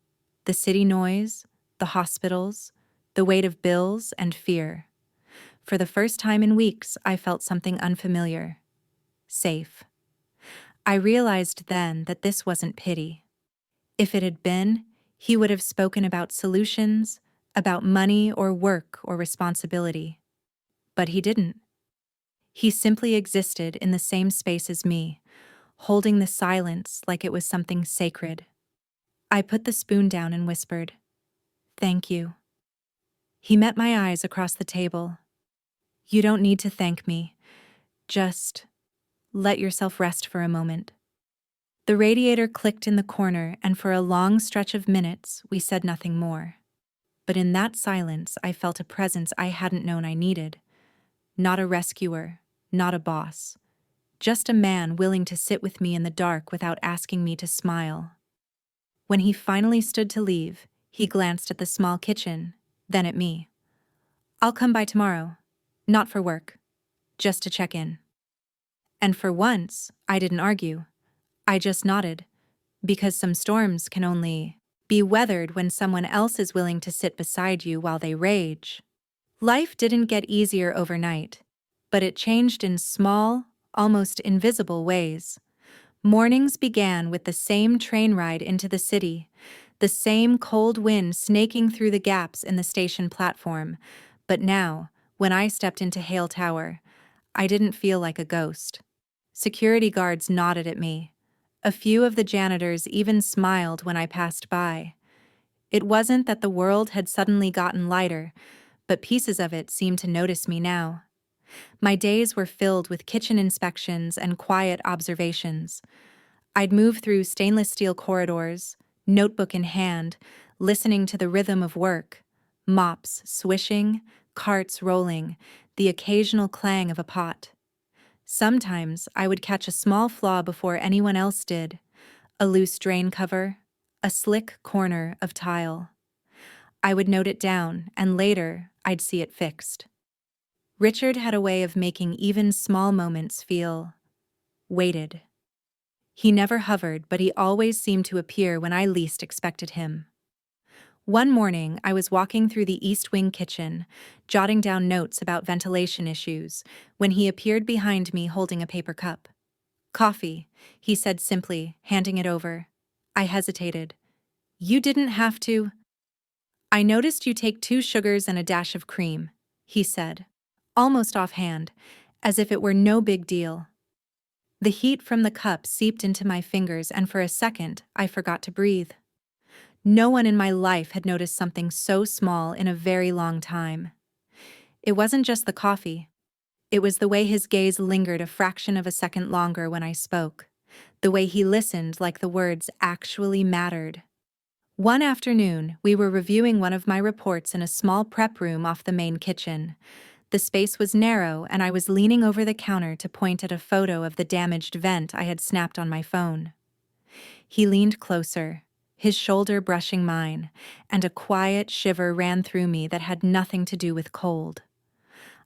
The city noise, the hospitals, the weight of bills and fear. For the first time in weeks, I felt something unfamiliar. Safe. I realized then that this wasn't pity. If it had been, he would have spoken about solutions, about money or work or responsibility. But he didn't. He simply existed in the same space as me, holding the silence like it was something sacred. I put the spoon down and whispered, "Thank you." He met my eyes across the table. "You don't need to thank me. Just let yourself rest for a moment." The radiator clicked in the corner, and for a long stretch of minutes, we said nothing more. But in that silence, I felt a presence I hadn't known I needed. Not a rescuer, not a boss. just a man willing to sit with me in the dark without asking me to smile. When he finally stood to leave, he glanced at the small kitchen, then at me. "I'll come by tomorrow. Not for work. Just to check in." And for once, I didn't argue. I just nodded, because some storms can only be weathered when someone else is willing to sit beside you while they rage. Life didn't get easier overnight, but it changed in small, almost invisible ways. Mornings began with the same train ride into the city, the same cold wind snaking through the gaps in the station platform, but now, when I stepped into Hale Tower, I didn't feel like a ghost. Security guards nodded at me. A few of the janitors even smiled when I passed by. It wasn't that the world had suddenly gotten lighter, but pieces of it seemed to notice me now. My days were filled with kitchen inspections and quiet observations. I'd move through stainless steel corridors, notebook in hand, listening to the rhythm of work, mops swishing, carts rolling, the occasional clang of a pot. Sometimes I would catch a small flaw before anyone else did, a loose drain cover, a slick corner of tile. I would note it down, and later I'd see it fixed. Richard had a way of making even small moments feel weighted. He never hovered, but he always seemed to appear when I least expected him. One morning, I was walking through the East Wing kitchen, jotting down notes about ventilation issues, when he appeared behind me holding a paper cup. "Coffee," he said simply, handing it over. I hesitated. "You didn't have to." "I noticed you take 2 sugars and a dash of cream," he said, almost offhand, as if it were no big deal. The heat from the cup seeped into my fingers, and for a second, I forgot to breathe. No one in my life had noticed something so small in a very long time. It wasn't just the coffee. It was the way his gaze lingered a fraction of a second longer when I spoke, the way he listened like the words actually mattered. One afternoon, we were reviewing one of my reports in a small prep room off the main kitchen. The space was narrow, and I was leaning over the counter to point at a photo of the damaged vent I had snapped on my phone. He leaned closer, his shoulder brushing mine, and a quiet shiver ran through me that had nothing to do with cold.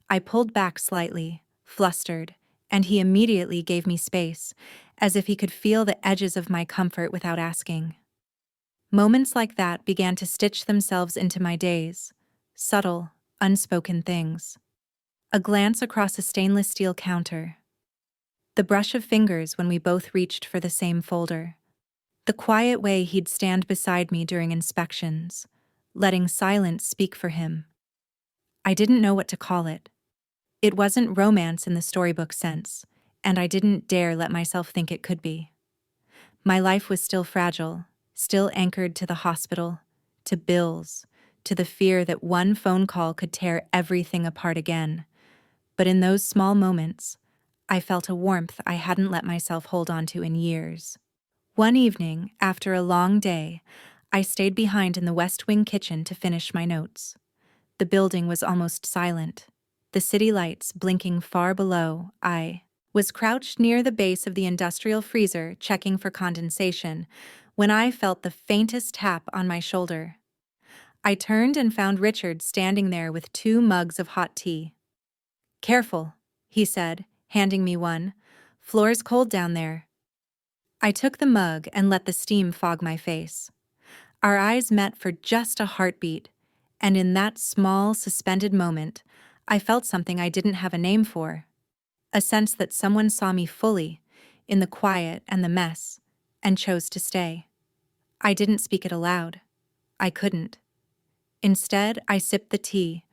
I pulled back slightly, flustered, and he immediately gave me space, as if he could feel the edges of my comfort without asking. Moments like that began to stitch themselves into my days, subtle, unspoken things. A glance across a stainless steel counter. The brush of fingers when we both reached for the same folder. The quiet way he'd stand beside me during inspections, letting silence speak for him. I didn't know what to call it. It wasn't romance in the storybook sense, and I didn't dare let myself think it could be. My life was still fragile, still anchored to the hospital, to bills, to the fear that one phone call could tear everything apart again. But in those small moments, I felt a warmth I hadn't let myself hold on to in years. One evening, after a long day, I stayed behind in the West Wing kitchen to finish my notes. The building was almost silent, the city lights blinking far below. I was crouched near the base of the industrial freezer checking for condensation when I felt the faintest tap on my shoulder. I turned and found Richard standing there with 2 mugs of hot tea. "Careful," he said, handing me one. "Floor's cold down there." I took the mug and let the steam fog my face. Our eyes met for just a heartbeat, and in that small, suspended moment, I felt something I didn't have a name for. A sense that someone saw me fully, in the quiet and the mess, and chose to stay. I didn't speak it aloud. I couldn't. Instead, I sipped the tea,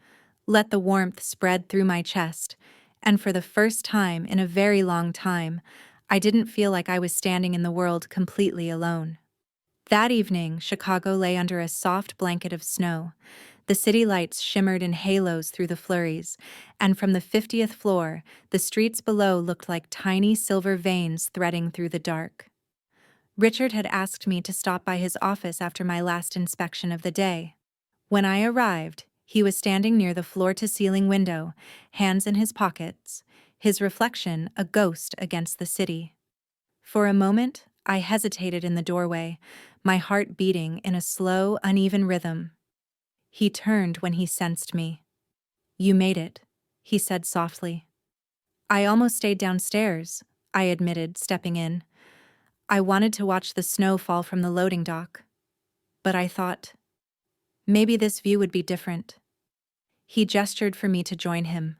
let the warmth spread through my chest, and for the first time in a very long time, I didn't feel like I was standing in the world completely alone. That evening, Chicago lay under a soft blanket of snow. The city lights shimmered in halos through the flurries, and from the 50th floor, the streets below looked like tiny silver veins threading through the dark. Richard had asked me to stop by his office after my last inspection of the day. When I arrived, he was standing near the floor-to-ceiling window, hands in his pockets, his reflection a ghost against the city. For a moment, I hesitated in the doorway, my heart beating in a slow, uneven rhythm. He turned when he sensed me. "You made it," he said softly. "I almost stayed downstairs," I admitted, stepping in. "I wanted to watch the snow fall from the loading dock. But I thought, maybe this view would be different." He gestured for me to join him.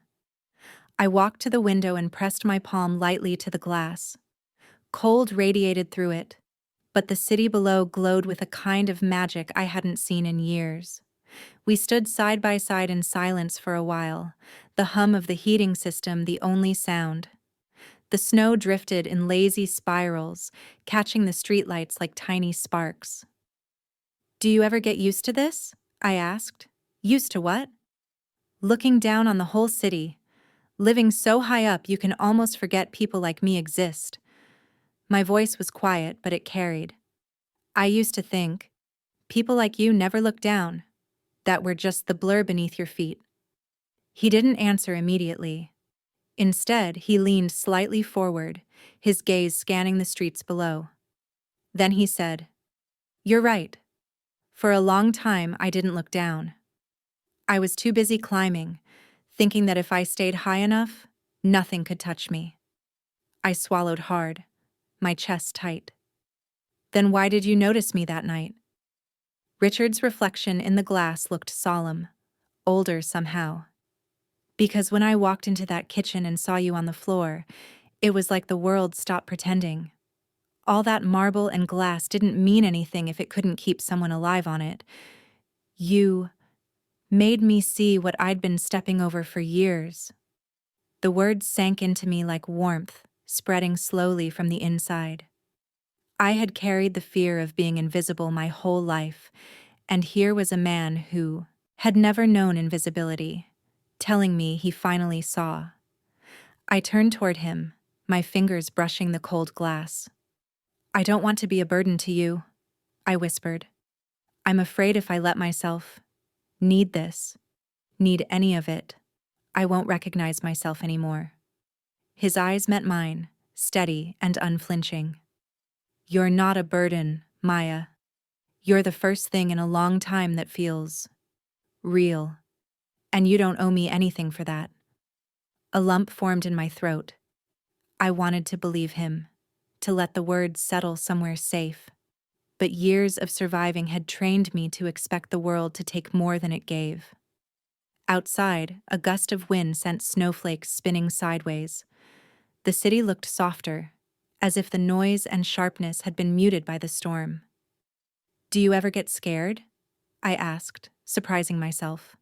I walked to the window and pressed my palm lightly to the glass. Cold radiated through it, but the city below glowed with a kind of magic I hadn't seen in years. We stood side by side in silence for a while, the hum of the heating system the only sound. The snow drifted in lazy spirals, catching the streetlights like tiny sparks. "Do you ever get used to this?" I asked. "Used to what?" "Looking down on the whole city. Living so high up you can almost forget people like me exist." My voice was quiet, but it carried. "I used to think, people like you never look down, that we're just the blur beneath your feet." He didn't answer immediately. Instead, he leaned slightly forward, his gaze scanning the streets below. Then he said, "You're right. For a long time, I didn't look down. I was too busy climbing, thinking that if I stayed high enough, nothing could touch me." I swallowed hard, my chest tight. "Then why did you notice me that night?" Richard's reflection in the glass looked solemn, older somehow. "Because when I walked into that kitchen and saw you on the floor, it was like the world stopped pretending. All that marble and glass didn't mean anything if it couldn't keep someone alive on it. You made me see what I'd been stepping over for years." The words sank into me like warmth, spreading slowly from the inside. I had carried the fear of being invisible my whole life, and here was a man who had never known invisibility, telling me he finally saw. I turned toward him, my fingers brushing the cold glass. "I don't want to be a burden to you," I whispered. "I'm afraid if I let myself need this, need any of it, I won't recognize myself anymore." His eyes met mine, steady and unflinching. "You're not a burden, Maya. You're the first thing in a long time that feels real. And you don't owe me anything for that." A lump formed in my throat. I wanted to believe him, to let the words settle somewhere safe. But years of surviving had trained me to expect the world to take more than it gave. Outside, a gust of wind sent snowflakes spinning sideways. The city looked softer, as if the noise and sharpness had been muted by the storm. "Do you ever get scared?" I asked, surprising myself.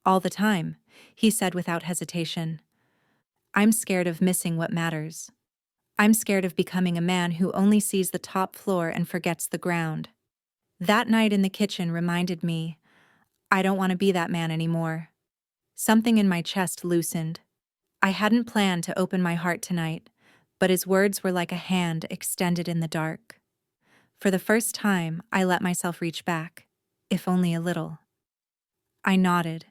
"All the time," he said without hesitation. "I'm scared of missing what matters. I'm scared of becoming a man who only sees the top floor and forgets the ground." That night in the kitchen reminded me, I don't want to be that man anymore. Something in my chest loosened. I hadn't planned to open my heart tonight, but his words were like a hand extended in the dark. For the first time, I let myself reach back, if only a little. I nodded,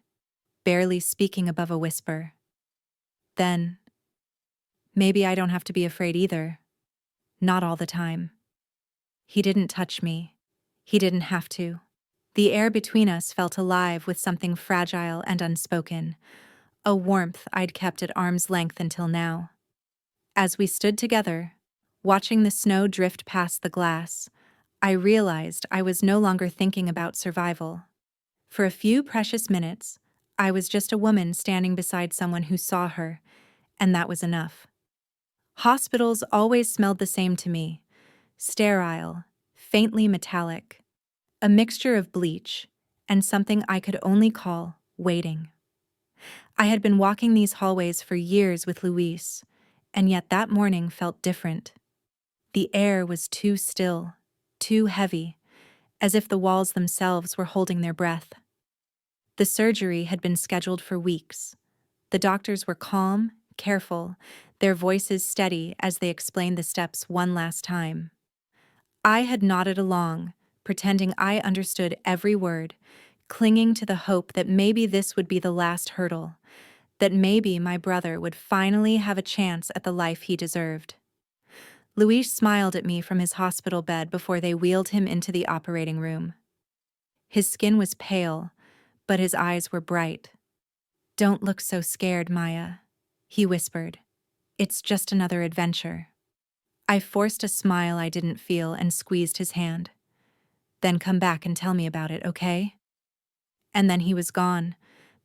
barely speaking above a whisper. Then, maybe I don't have to be afraid either. Not all the time. He didn't touch me. He didn't have to. The air between us felt alive with something fragile and unspoken, a warmth I'd kept at arm's length until now. As we stood together, watching the snow drift past the glass, I realized I was no longer thinking about survival. For a few precious minutes, I was just a woman standing beside someone who saw her, and that was enough. Hospitals always smelled the same to me: sterile, faintly metallic, a mixture of bleach and something I could only call waiting. I had been walking these hallways for years with Luis, and yet that morning felt different. The air was too still, too heavy, as if the walls themselves were holding their breath. The surgery had been scheduled for weeks. The doctors were calm, careful, their voices steady as they explained the steps one last time. I had nodded along, pretending I understood every word, clinging to the hope that maybe this would be the last hurdle, that maybe my brother would finally have a chance at the life he deserved. Luis smiled at me from his hospital bed before they wheeled him into the operating room. His skin was pale, but his eyes were bright. "Don't look so scared, Maya," he whispered. "It's just another adventure." I forced a smile I didn't feel and squeezed his hand. "Then come back and tell me about it, okay?" And then he was gone,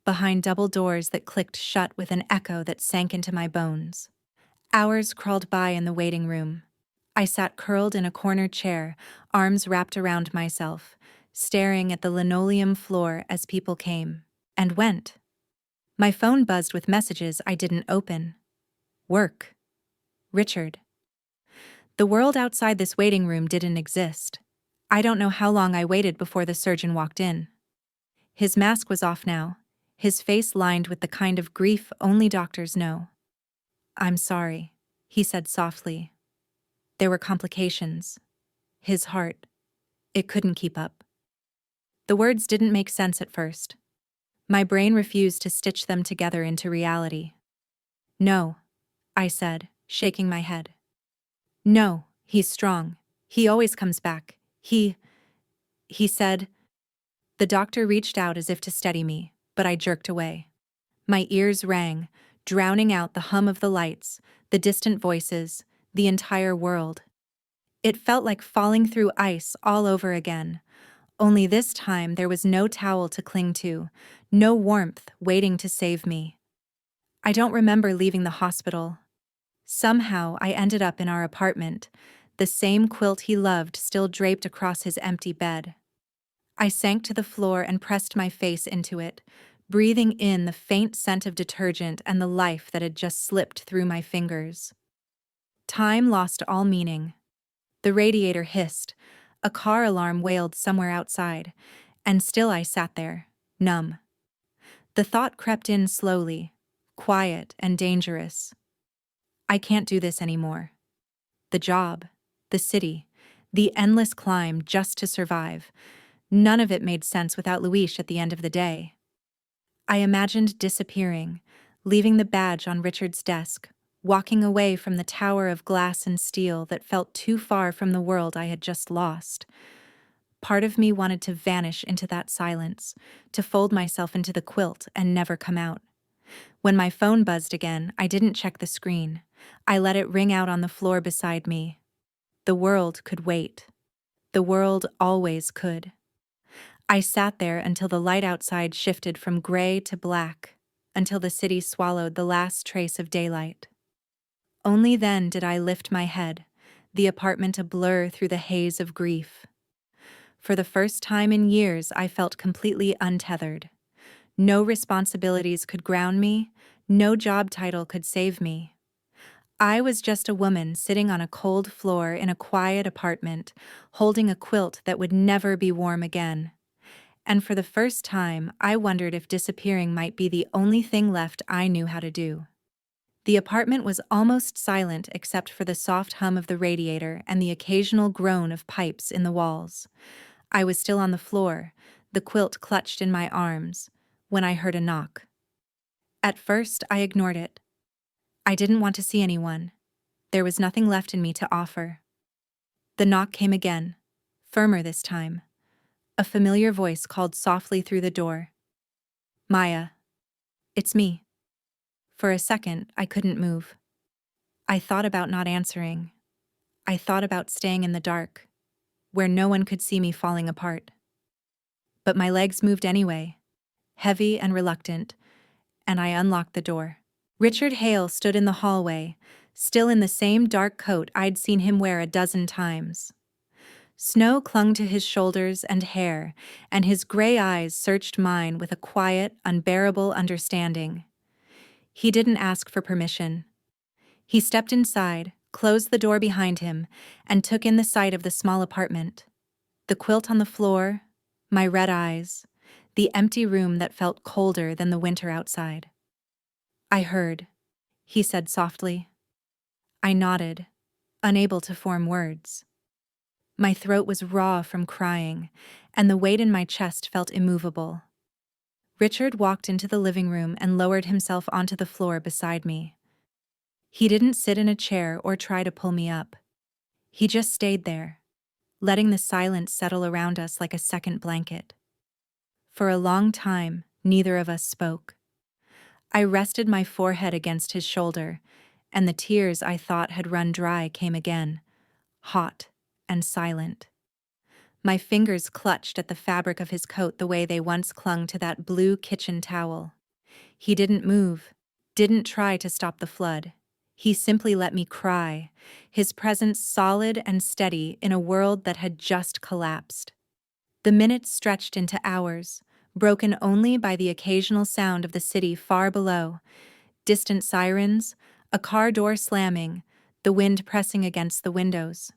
behind double doors that clicked shut with an echo that sank into my bones. Hours crawled by in the waiting room. I sat curled in a corner chair, arms wrapped around myself, staring at the linoleum floor as people came and went. My phone buzzed with messages I didn't open. Work. Richard. The world outside this waiting room didn't exist. I don't know how long I waited before the surgeon walked in. His mask was off now, his face lined with the kind of grief only doctors know. "I'm sorry," he said softly. "There were complications. His heart. It couldn't keep up." The words didn't make sense at first. My brain refused to stitch them together into reality. "No," I said, shaking my head. "No, he's strong. He always comes back. He said." The doctor reached out as if to steady me, but I jerked away. My ears rang, drowning out the hum of the lights, the distant voices, the entire world. It felt like falling through ice all over again, only this time there was no towel to cling to, no warmth waiting to save me. I don't remember leaving the hospital. Somehow I ended up in our apartment, the same quilt he loved still draped across his empty bed. I sank to the floor and pressed my face into it, breathing in the faint scent of detergent and the life that had just slipped through my fingers. Time lost all meaning. The radiator hissed, a car alarm wailed somewhere outside, and still I sat there, numb. The thought crept in slowly, quiet and dangerous. I can't do this anymore. The job, the city, the endless climb just to survive. None of it made sense without Luis at the end of the day. I imagined disappearing, leaving the badge on Richard's desk, walking away from the tower of glass and steel that felt too far from the world I had just lost. Part of me wanted to vanish into that silence, to fold myself into the quilt and never come out. When my phone buzzed again, I didn't check the screen. I let it ring out on the floor beside me. The world could wait. The world always could. I sat there until the light outside shifted from gray to black, until the city swallowed the last trace of daylight. Only then did I lift my head, the apartment a blur through the haze of grief. For the first time in years, I felt completely untethered. No responsibilities could ground me, no job title could save me. I was just a woman sitting on a cold floor in a quiet apartment, holding a quilt that would never be warm again. And for the first time, I wondered if disappearing might be the only thing left I knew how to do. The apartment was almost silent except for the soft hum of the radiator and the occasional groan of pipes in the walls. I was still on the floor, the quilt clutched in my arms, when I heard a knock. At first, I ignored it. I didn't want to see anyone. There was nothing left in me to offer. The knock came again, firmer this time. A familiar voice called softly through the door. "Maya." "It's me." For a second, I couldn't move. I thought about not answering. I thought about staying in the dark, where no one could see me falling apart. But my legs moved anyway, heavy and reluctant, and I unlocked the door. Richard Hale stood in the hallway, still in the same dark coat I'd seen him wear a dozen times. Snow clung to his shoulders and hair, and his gray eyes searched mine with a quiet, unbearable understanding. He didn't ask for permission. He stepped inside, closed the door behind him, and took in the sight of the small apartment. The quilt on the floor, my red eyes, the empty room that felt colder than the winter outside. "I heard," he said softly. I nodded, unable to form words. My throat was raw from crying, and the weight in my chest felt immovable. Richard walked into the living room and lowered himself onto the floor beside me. He didn't sit in a chair or try to pull me up. He just stayed there, letting the silence settle around us like a second blanket. For a long time, neither of us spoke. I rested my forehead against his shoulder, and the tears I thought had run dry came again, hot and silent. My fingers clutched at the fabric of his coat the way they once clung to that blue kitchen towel. He didn't move, didn't try to stop the flood. He simply let me cry, his presence solid and steady in a world that had just collapsed. The minutes stretched into hours, broken only by the occasional sound of the city far below, distant sirens, a car door slamming, the wind pressing against the windows.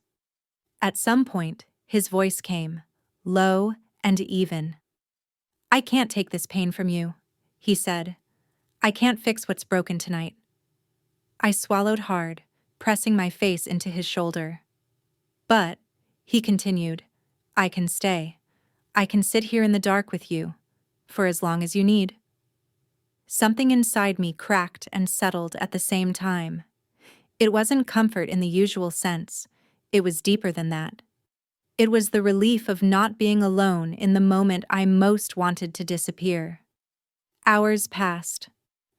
At some point, his voice came, low and even. "I can't take this pain from you," he said. "I can't fix what's broken tonight." I swallowed hard, pressing my face into his shoulder. "But," he continued, "I can stay. I can sit here in the dark with you, for as long as you need." Something inside me cracked and settled at the same time. It wasn't comfort in the usual sense, it was deeper than that. It was the relief of not being alone in the moment I most wanted to disappear. Hours passed.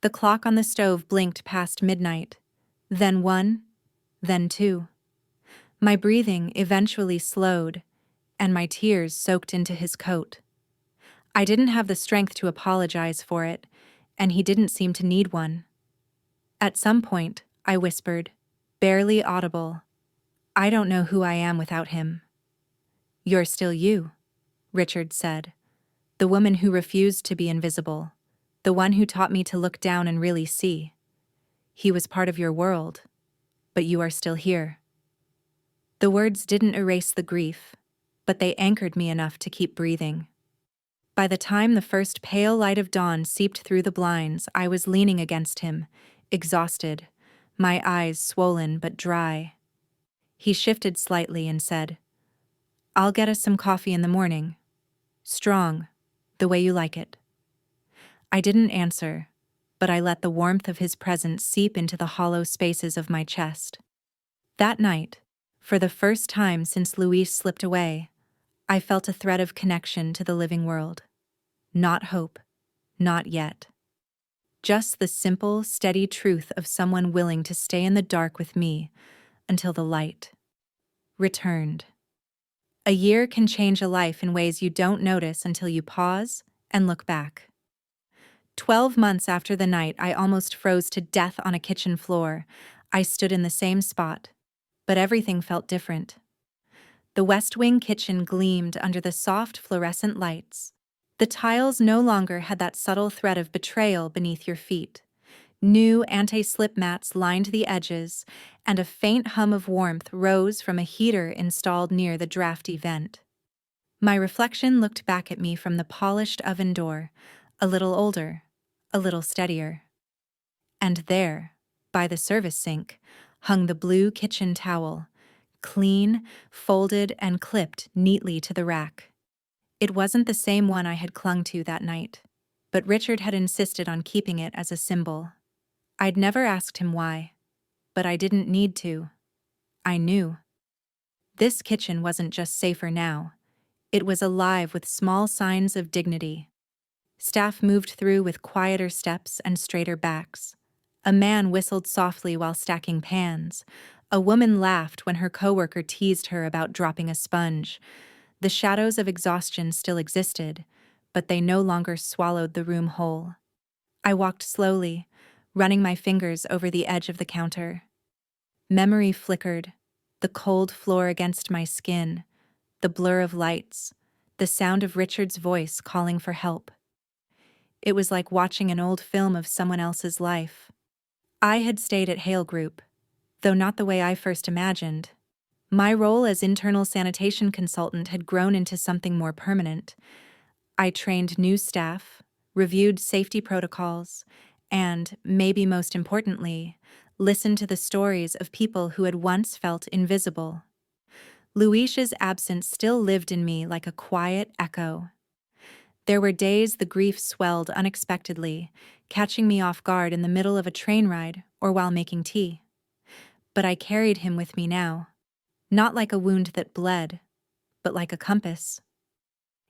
The clock on the stove blinked past midnight. Then 1, then 2. My breathing eventually slowed, and my tears soaked into his coat. I didn't have the strength to apologize for it, and he didn't seem to need one. At some point, I whispered, barely audible, "I don't know who I am without him." "You're still you," Richard said. "The woman who refused to be invisible. The one who taught me to look down and really see. He was part of your world, but you are still here." The words didn't erase the grief, but they anchored me enough to keep breathing. By the time the first pale light of dawn seeped through the blinds, I was leaning against him, exhausted, my eyes swollen but dry. He shifted slightly and said, "I'll get us some coffee in the morning. Strong, the way you like it." I didn't answer, but I let the warmth of his presence seep into the hollow spaces of my chest. That night, for the first time since Luis slipped away, I felt a thread of connection to the living world. Not hope, not yet. Just the simple, steady truth of someone willing to stay in the dark with me until the light returned. A year can change a life in ways you don't notice until you pause and look back. 12 months after the night I almost froze to death on a kitchen floor, I stood in the same spot, but everything felt different. The West Wing kitchen gleamed under the soft fluorescent lights. The tiles no longer had that subtle thread of betrayal beneath your feet. New anti-slip mats lined the edges, and a faint hum of warmth rose from a heater installed near the drafty vent. My reflection looked back at me from the polished oven door, a little older, a little steadier. And there, by the service sink, hung the blue kitchen towel, clean, folded, and clipped neatly to the rack. It wasn't the same one I had clung to that night, but Richard had insisted on keeping it as a symbol. I'd never asked him why, but I didn't need to. I knew. This kitchen wasn't just safer now. It was alive with small signs of dignity. Staff moved through with quieter steps and straighter backs. A man whistled softly while stacking pans. A woman laughed when her coworker teased her about dropping a sponge. The shadows of exhaustion still existed, but they no longer swallowed the room whole. I walked slowly, running my fingers over the edge of the counter. Memory flickered, the cold floor against my skin, the blur of lights, the sound of Richard's voice calling for help. It was like watching an old film of someone else's life. I had stayed at Hale Group, though not the way I first imagined. My role as internal sanitation consultant had grown into something more permanent. I trained new staff, reviewed safety protocols, and, maybe most importantly, listened to the stories of people who had once felt invisible. Luis's absence still lived in me like a quiet echo. There were days the grief swelled unexpectedly, catching me off guard in the middle of a train ride or while making tea. But I carried him with me now, not like a wound that bled, but like a compass.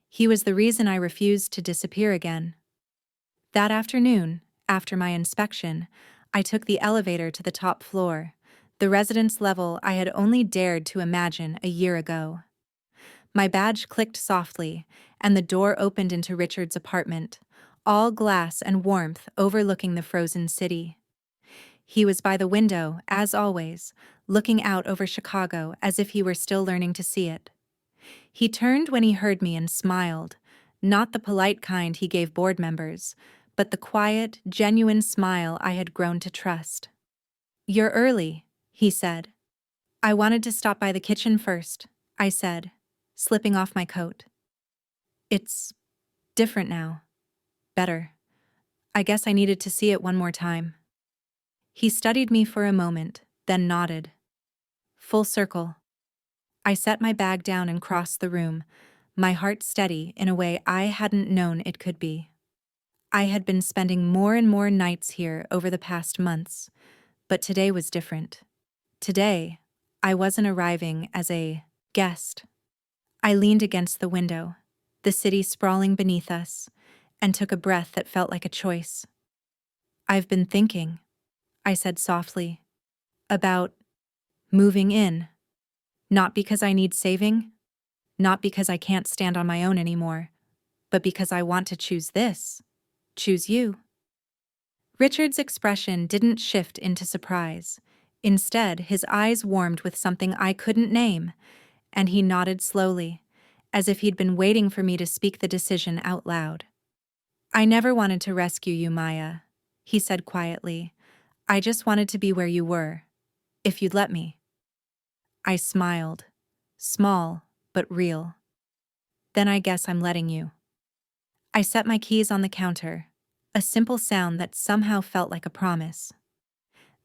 He was the reason I refused to disappear again. That afternoon, after my inspection, I took the elevator to the top floor, the residence level I had only dared to imagine a year ago. My badge clicked softly, and the door opened into Richard's apartment, all glass and warmth overlooking the frozen city. He was by the window, as always, looking out over Chicago as if he were still learning to see it. He turned when he heard me and smiled, not the polite kind he gave board members, but the quiet, genuine smile I had grown to trust. "You're early," he said. "I wanted to stop by the kitchen first," I said, slipping off my coat. "It's different now. Better. I guess I needed to see it one more time." He studied me for a moment, then nodded. Full circle. I set my bag down and crossed the room, my heart steady in a way I hadn't known it could be. I had been spending more and more nights here over the past months, but today was different. Today, I wasn't arriving as a guest. I leaned against the window, the city sprawling beneath us, and took a breath that felt like a choice. "I've been thinking," I said softly, "about moving in. Not because I need saving, not because I can't stand on my own anymore, but because I want to choose this, choose you." Richard's expression didn't shift into surprise. Instead, his eyes warmed with something I couldn't name, and he nodded slowly, as if he'd been waiting for me to speak the decision out loud. "I never wanted to rescue you, Maya," he said quietly. "I just wanted to be where you were, if you'd let me." I smiled. Small, but real. "Then I guess I'm letting you." I set my keys on the counter, a simple sound that somehow felt like a promise.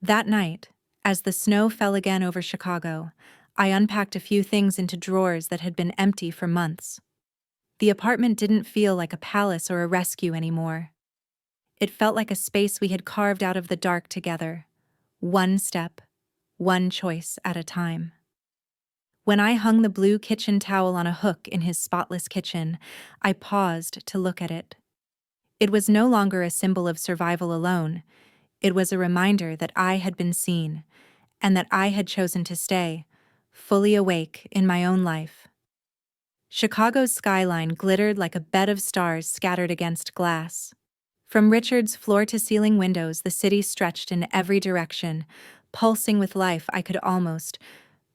That night, as the snow fell again over Chicago, I unpacked a few things into drawers that had been empty for months. The apartment didn't feel like a palace or a rescue anymore. It felt like a space we had carved out of the dark together, one step, one choice at a time. When I hung the blue kitchen towel on a hook in his spotless kitchen, I paused to look at it. It was no longer a symbol of survival alone. It was a reminder that I had been seen, and that I had chosen to stay, fully awake in my own life. Chicago's skyline glittered like a bed of stars scattered against glass. From Richard's floor-to-ceiling windows, the city stretched in every direction, pulsing with life I could almost,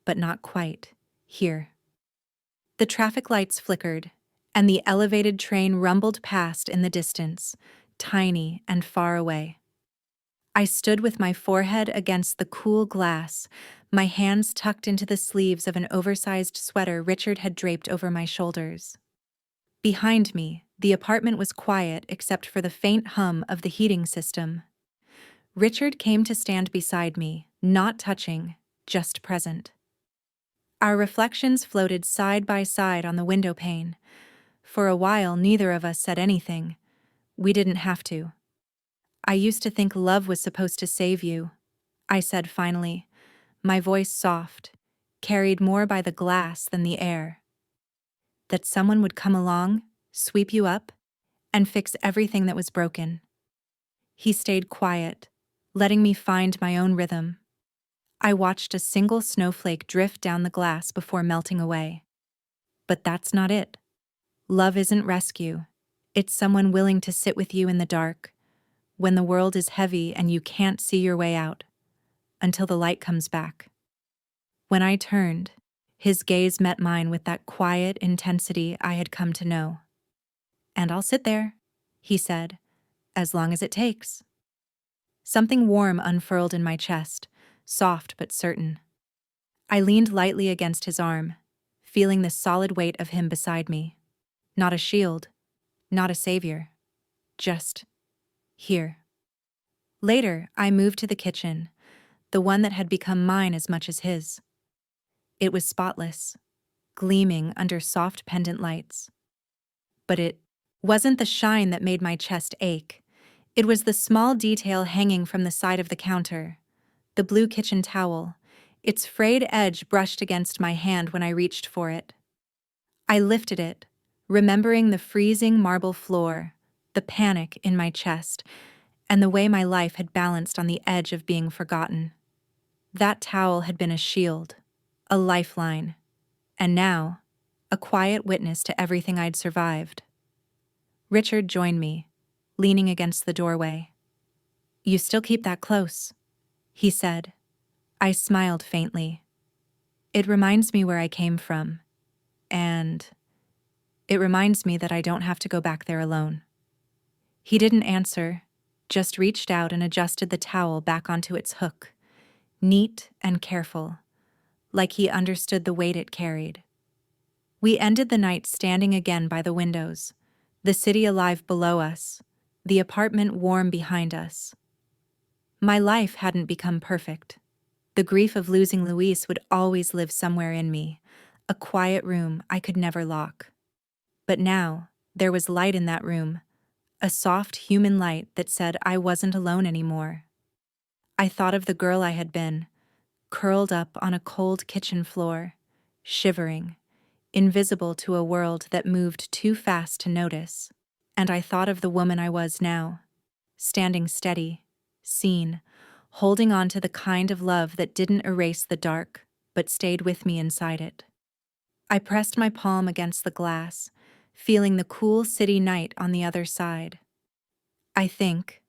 but not quite, hear. The traffic lights flickered, and the elevated train rumbled past in the distance, tiny and far away. I stood with my forehead against the cool glass, my hands tucked into the sleeves of an oversized sweater Richard had draped over my shoulders. Behind me, the apartment was quiet except for the faint hum of the heating system. Richard came to stand beside me, not touching, just present. Our reflections floated side by side on the window pane. For a while, neither of us said anything. We didn't have to. "I used to think love was supposed to save you," I said finally, my voice soft, carried more by the glass than the air. "That someone would come along, sweep you up, and fix everything that was broken." He stayed quiet, letting me find my own rhythm. I watched a single snowflake drift down the glass before melting away. But that's not it. Love isn't rescue. It's someone willing to sit with you in the dark, when the world is heavy and you can't see your way out, until the light comes back. When I turned, his gaze met mine with that quiet intensity I had come to know. "And I'll sit there," he said, "as long as it takes." Something warm unfurled in my chest, soft but certain. I leaned lightly against his arm, feeling the solid weight of him beside me. Not a shield, not a savior, just here. Later, I moved to the kitchen, the one that had become mine as much as his. It was spotless, gleaming under soft pendant lights. But it wasn't the shine that made my chest ache. It was the small detail hanging from the side of the counter. The blue kitchen towel. Its frayed edge brushed against my hand when I reached for it. I lifted it, remembering the freezing marble floor, the panic in my chest, and the way my life had balanced on the edge of being forgotten. That towel had been a shield, a lifeline, and now, a quiet witness to everything I'd survived. Richard joined me, leaning against the doorway. "You still keep that close," he said. I smiled faintly. "It reminds me where I came from, and it reminds me that I don't have to go back there alone." He didn't answer, just reached out and adjusted the towel back onto its hook, neat and careful, like he understood the weight it carried. We ended the night standing again by the windows, the city alive below us, the apartment warm behind us. My life hadn't become perfect. The grief of losing Luis would always live somewhere in me, a quiet room I could never lock. But now, there was light in that room, a soft human light that said I wasn't alone anymore. I thought of the girl I had been, curled up on a cold kitchen floor, shivering, invisible to a world that moved too fast to notice. And I thought of the woman I was now, standing steady, seen, holding on to the kind of love that didn't erase the dark, but stayed with me inside it. I pressed my palm against the glass, feeling the cool city night on the other side. "I think,"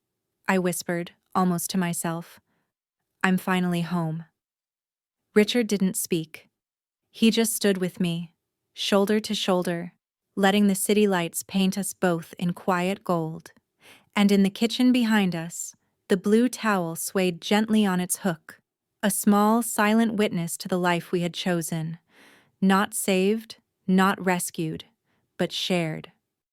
I whispered, almost to myself, "I'm finally home." Richard didn't speak. He just stood with me, shoulder to shoulder, letting the city lights paint us both in quiet gold. And in the kitchen behind us, the blue towel swayed gently on its hook, a small, silent witness to the life we had chosen. Not saved, not rescued, but shared.